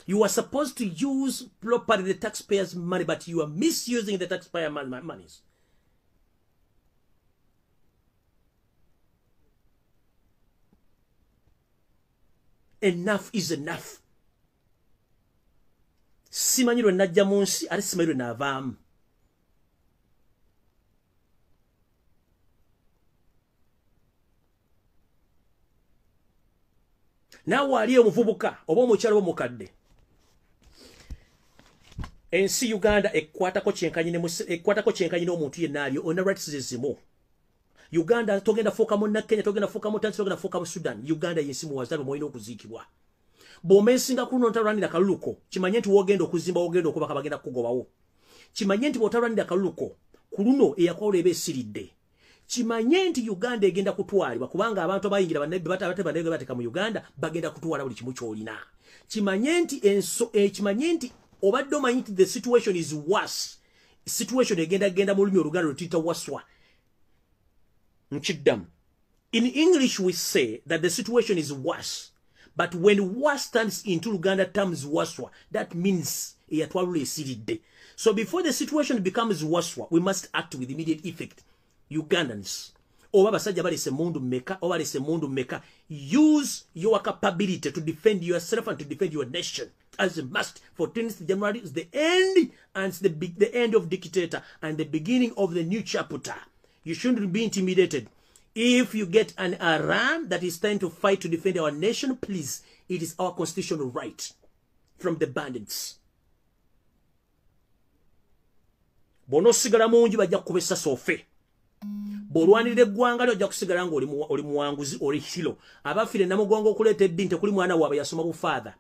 You are supposed to use properly the taxpayers' money, but you are misusing the taxpayer monies. Enough is enough. Simanyi lwe najja mu nsi ate simanyi lwe naavaamu. Naawe ali omuvubuka oba omukyala oba omukadde. Ensi Uganda ekwatako kyenkanyi n'omuntu yenna ali ona rights zizimu. Uganda togenda fuuka mu Kenya, togenda fuuka mu Tanzania, togenda fuuka mu Sudan. Uganda yensi muwazalwa mwolina okuziikibwa. Bw'omensinga kuno ntalwanira kaluluko, kimanye nti wogenda okuzimba, wogenda okubaka, bagenda kugobawo. Kimanye nti bw'otalwanira kaluluko, ku luno eyakola eba esiridde. Kimanye nti Uganda egenda kutwalibwa kubanga abantu abayingira bannabbi bateeka mu Uganda bagenda kutwala buli kimu ky'olina. Kimanye nti obadde omanyi nti the situation is worse. Situation egenda mu lulimi oluganda lwe tuyita waswa. Nkiddamu. In English we say that the situation is worse. But when worse turns into Luganda terms waswa, that means eyatwalula esiridde. So before the situation becomes waswa, we must act with immediate effect. Ugandans, oba basajja balese mundu meka, oba balese mundu meka, use your capability to defend yourself and to defend your nation as a must. 14th January is the end, and it's the end of dictator and the beginning of the new chapter. You shouldn't be intimidated. If you get an Aram that is trying to fight to defend our nation, please, it is our constitutional right from the bandits. Bono sigala munju bajja kubesa sofe. Bolwanirire eggwanga lyo ojja kusigala nga oli muwanguzi oli hilo. Abafire namugongo okuleeta eddiini tekuli mwana waabwe yasoma bufaatha.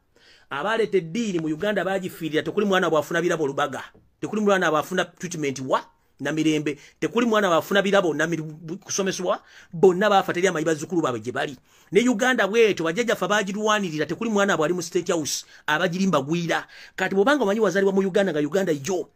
Abaleeta eddiini mu Uganda baagifiirira tekuli mwana bwafuna birabo lubaga. Tekuli mwana bwafuna treatment wa na mirembe. Tekuli mwana bwafuna birabo na kusomesebwa. Bonna baafa teri amanyi bazzukulu baabwe gye bali. Ne Uganda bwetyo bajjajjaffe baagirwanirira tekuli mwana bwali mu State House abagirimba gwira. Kati bw'obanga omanyi wazaalibwa mu Uganda nga Uganda yo.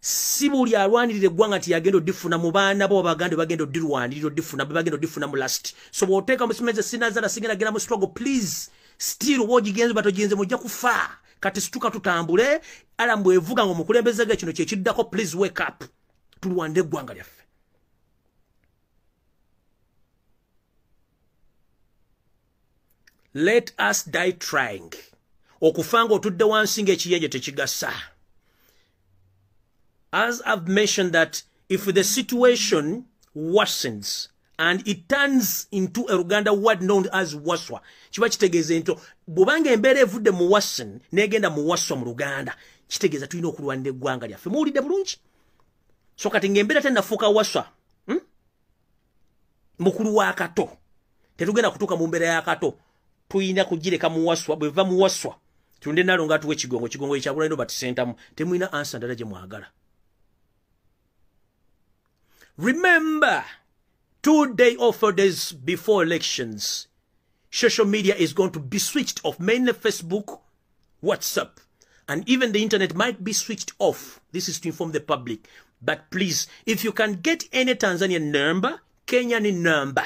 Si buli alwanirira eggwanga nti yagenda oddifuna mu baana bo baganda bagenda oddirwanirira oddifuna bagenda oddifuna mu last. So bw'oteeka mu simeze sinazala sigenda genda mu struggle, please still wogigenze batogenze mujja kufa. Kati situka tutambule Alamu bwevuga ngo mukulembeze ge kino kyekiddako, please wake up tulwanire eggwanga lyaffe. Let us die trying. Okufanga otudde wansi ng'ekiyenje tekigasa. As I've mentioned that if the situation worsens and it turns into a Luganda word known as waswa, kiba kitegeeza ento bw'obanga embeera evudde mu worsen n'egenda mu waswa mu Luganda, kitegeeza tulina okulwanira eggwanga lyaffe. Muwulidde bulungi? So kati ng'embeera tennafuuka waswa, mukulu wa kato, tetugenda kutuuka mu mbeera ya kato, tuyina kugireka mu waswa. Bweva mu waswa tulinde nalo nga tuwe ekigongo ekyagulaino batisentamu, temulina ansa ndala gye mwagala. Remember, 2 days or 4 days before elections, social media is going to be switched off. Mainly Facebook, WhatsApp, and even the internet might be switched off. This is to inform the public. But please, if you can get any Tanzanian number, Kenyan number,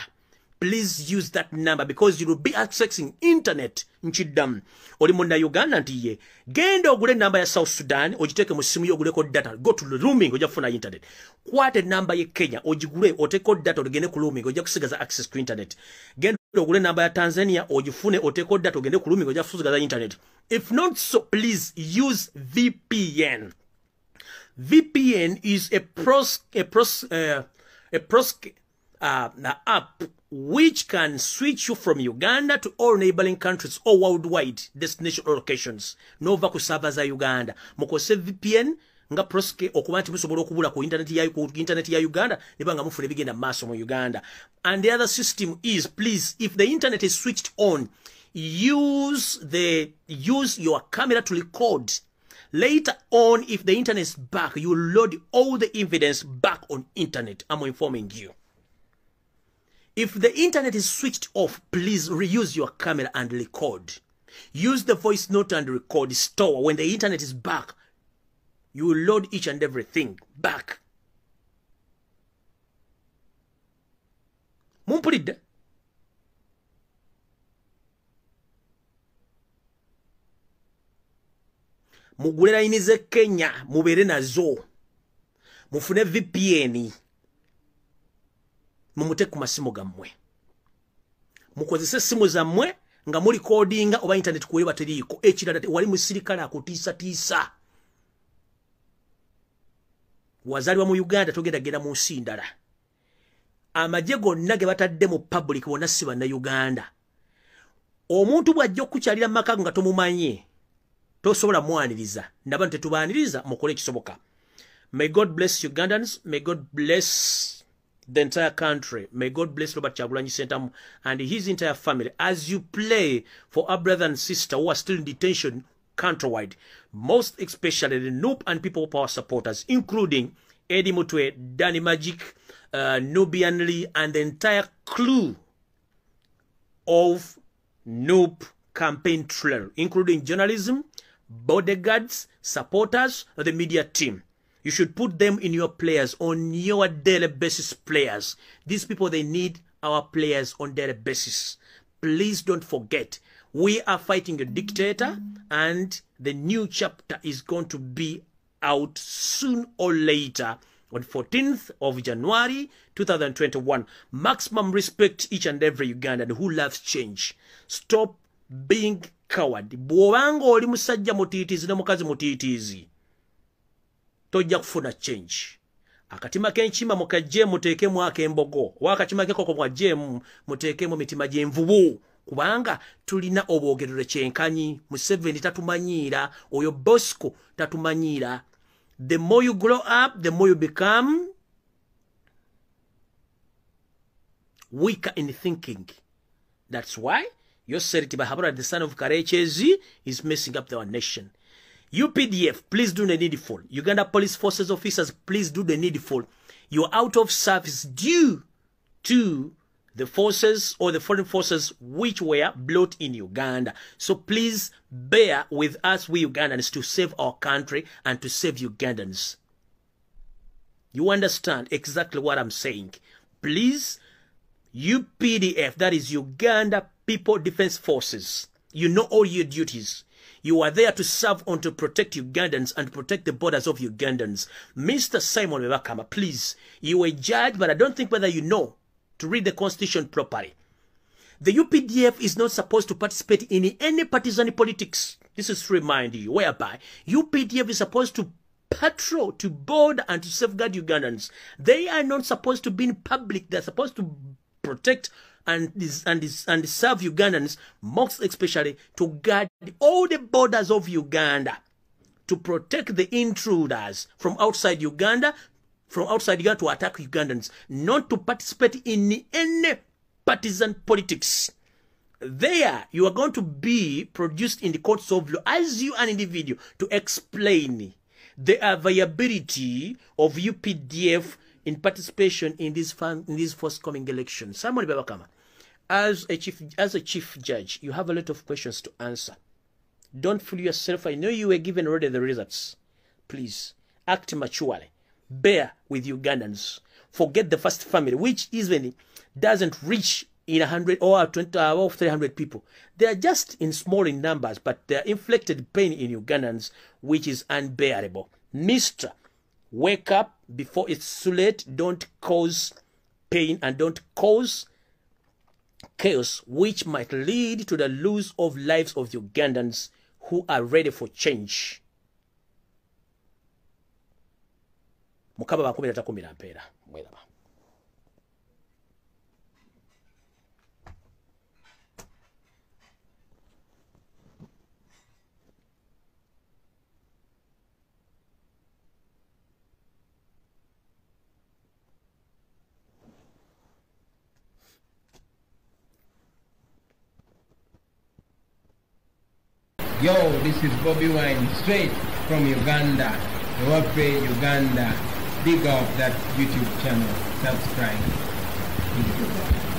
please use that number because you will be accessing internet. Nchidam. Oli munda Uganda ntiye. Genda ogule number ya South Sudan, ojiteke mu simu yo oguleko data. Go to roaming ojafuna internet. Kwate number ye Kenya, ojigule oteko data ogende ku roaming ojakusigaza access ku internet. Genda ogule number ya Tanzania, ojifune oteko data ogende ku roaming ojakusigaza internet. If not so, please use VPN. VPN is app which can switch you from Uganda to all neighboring countries or worldwide destination locations. Nova ku server za Uganda. Mukose VPN nga proske okuba nti musobola okubula ku internet ya Uganda nebanga mufune bigenda maaso mu Uganda. And the other system is, please, if the internet is switched on, use your camera to record. Later on, if the internet is back, you load all the evidence back on internet. I'm informing you. If the internet is switched off, please reuse your camera and record. Use the voice note and record. Store. When the internet is back, you will load each and everything back. Mumpulidde? Mugule layini ze Kenya mubere nazo. Mufune VPN. Mumute ku masimu gammwe. Mukozese simu zammwe nga muli codinga oba internet kuwe bateriko. Ekirala wali musirikala akutiisa. Wazaliwa mu Uganda togenda genda mu nsi ndala. Amagye gonna ge batadde mu public bonna si banna Uganda. Omuntu bw'ajja okukyalira maka nga tomumanye. Tosobola mwaniriza. Ndaba tetubaaniriza mukole ekisoboka. May God bless Ugandans. May God bless the entire country. May God bless Robert Chagulanyi Sentamu and his entire family as you play for our brother and sister who are still in detention countrywide. Most especially the Noop and People Power supporters, including Eddie Mutwe, Danny Magic, Nubian Lee, and the entire crew of Noop campaign trail, including journalism, bodyguards, supporters, or the media team. You should put them in your players, on your daily basis players. These people, they need our players on daily basis. Please don't forget, we are fighting a dictator, and the new chapter is going to be out soon or later on 14th of January 2021. Maximum respect each and every Ugandan who loves change. Stop being coward. Bwobanga oli musajja mutiitizi ne mukazi mutiitizi, tojja kufuna change. Akatima k'enkima mukajje muteekemu ak'embogo, wakatima k'enkoko mwajjemu muteekemu mitima gy'envubu. Kubanga tulina obwogerero kyenkanyi. Museveni tatumanyiira, oyo Bosco tatumanyiira. The more you grow up, the more you become weaker in thinking. That's why Yoseri Tibahabara, the son of Karechezi, is messing up our nation. UPDF, please do the needful. Uganda Police Forces officers, please do the needful. You are out of service due to the forces or the foreign forces which were brought in Uganda. So please bear with us, we Ugandans, to save our country and to save Ugandans. You understand exactly what I'm saying. Please, UPDF, that is Uganda People Defense Forces, you know all your duties. You are there to serve and to protect Ugandans and protect the borders of Ugandans. Mr. Simon Webakama, please, you are a judge, but I don't think whether you know to read the constitution properly. The UPDF is not supposed to participate in any partisan politics. This is to remind you, whereby UPDF is supposed to patrol, to board, and to safeguard Ugandans. They are not supposed to be in public. They're supposed to protect and serve Ugandans, most especially to guard all the borders of Uganda, to protect the intruders from outside Uganda, to attack Ugandans, not to participate in any partisan politics. There, you are going to be produced in the courts of law as you an individual to explain the viability of UPDF in participation in this forthcoming election. Somebody Babakama, as a chief judge, you have a lot of questions to answer. Don't fool yourself. I know you were given already the results. Please act maturely. Bear with Ugandans. Forget the first family, which even doesn't reach in 100 or 20 or 300 people. They are just in small in numbers, but they are inflicted pain in Ugandans, which is unbearable. Mister, wake up before it's too late. Don't cause pain and don't cause chaos, which might lead to the loss of lives of Ugandans who are ready for change. mukaba bakumira takumira mpeera mweraba. Yo, this is Bobi Wine, straight from Uganda. Ewape Uganda. Big up that YouTube channel. Subscribe.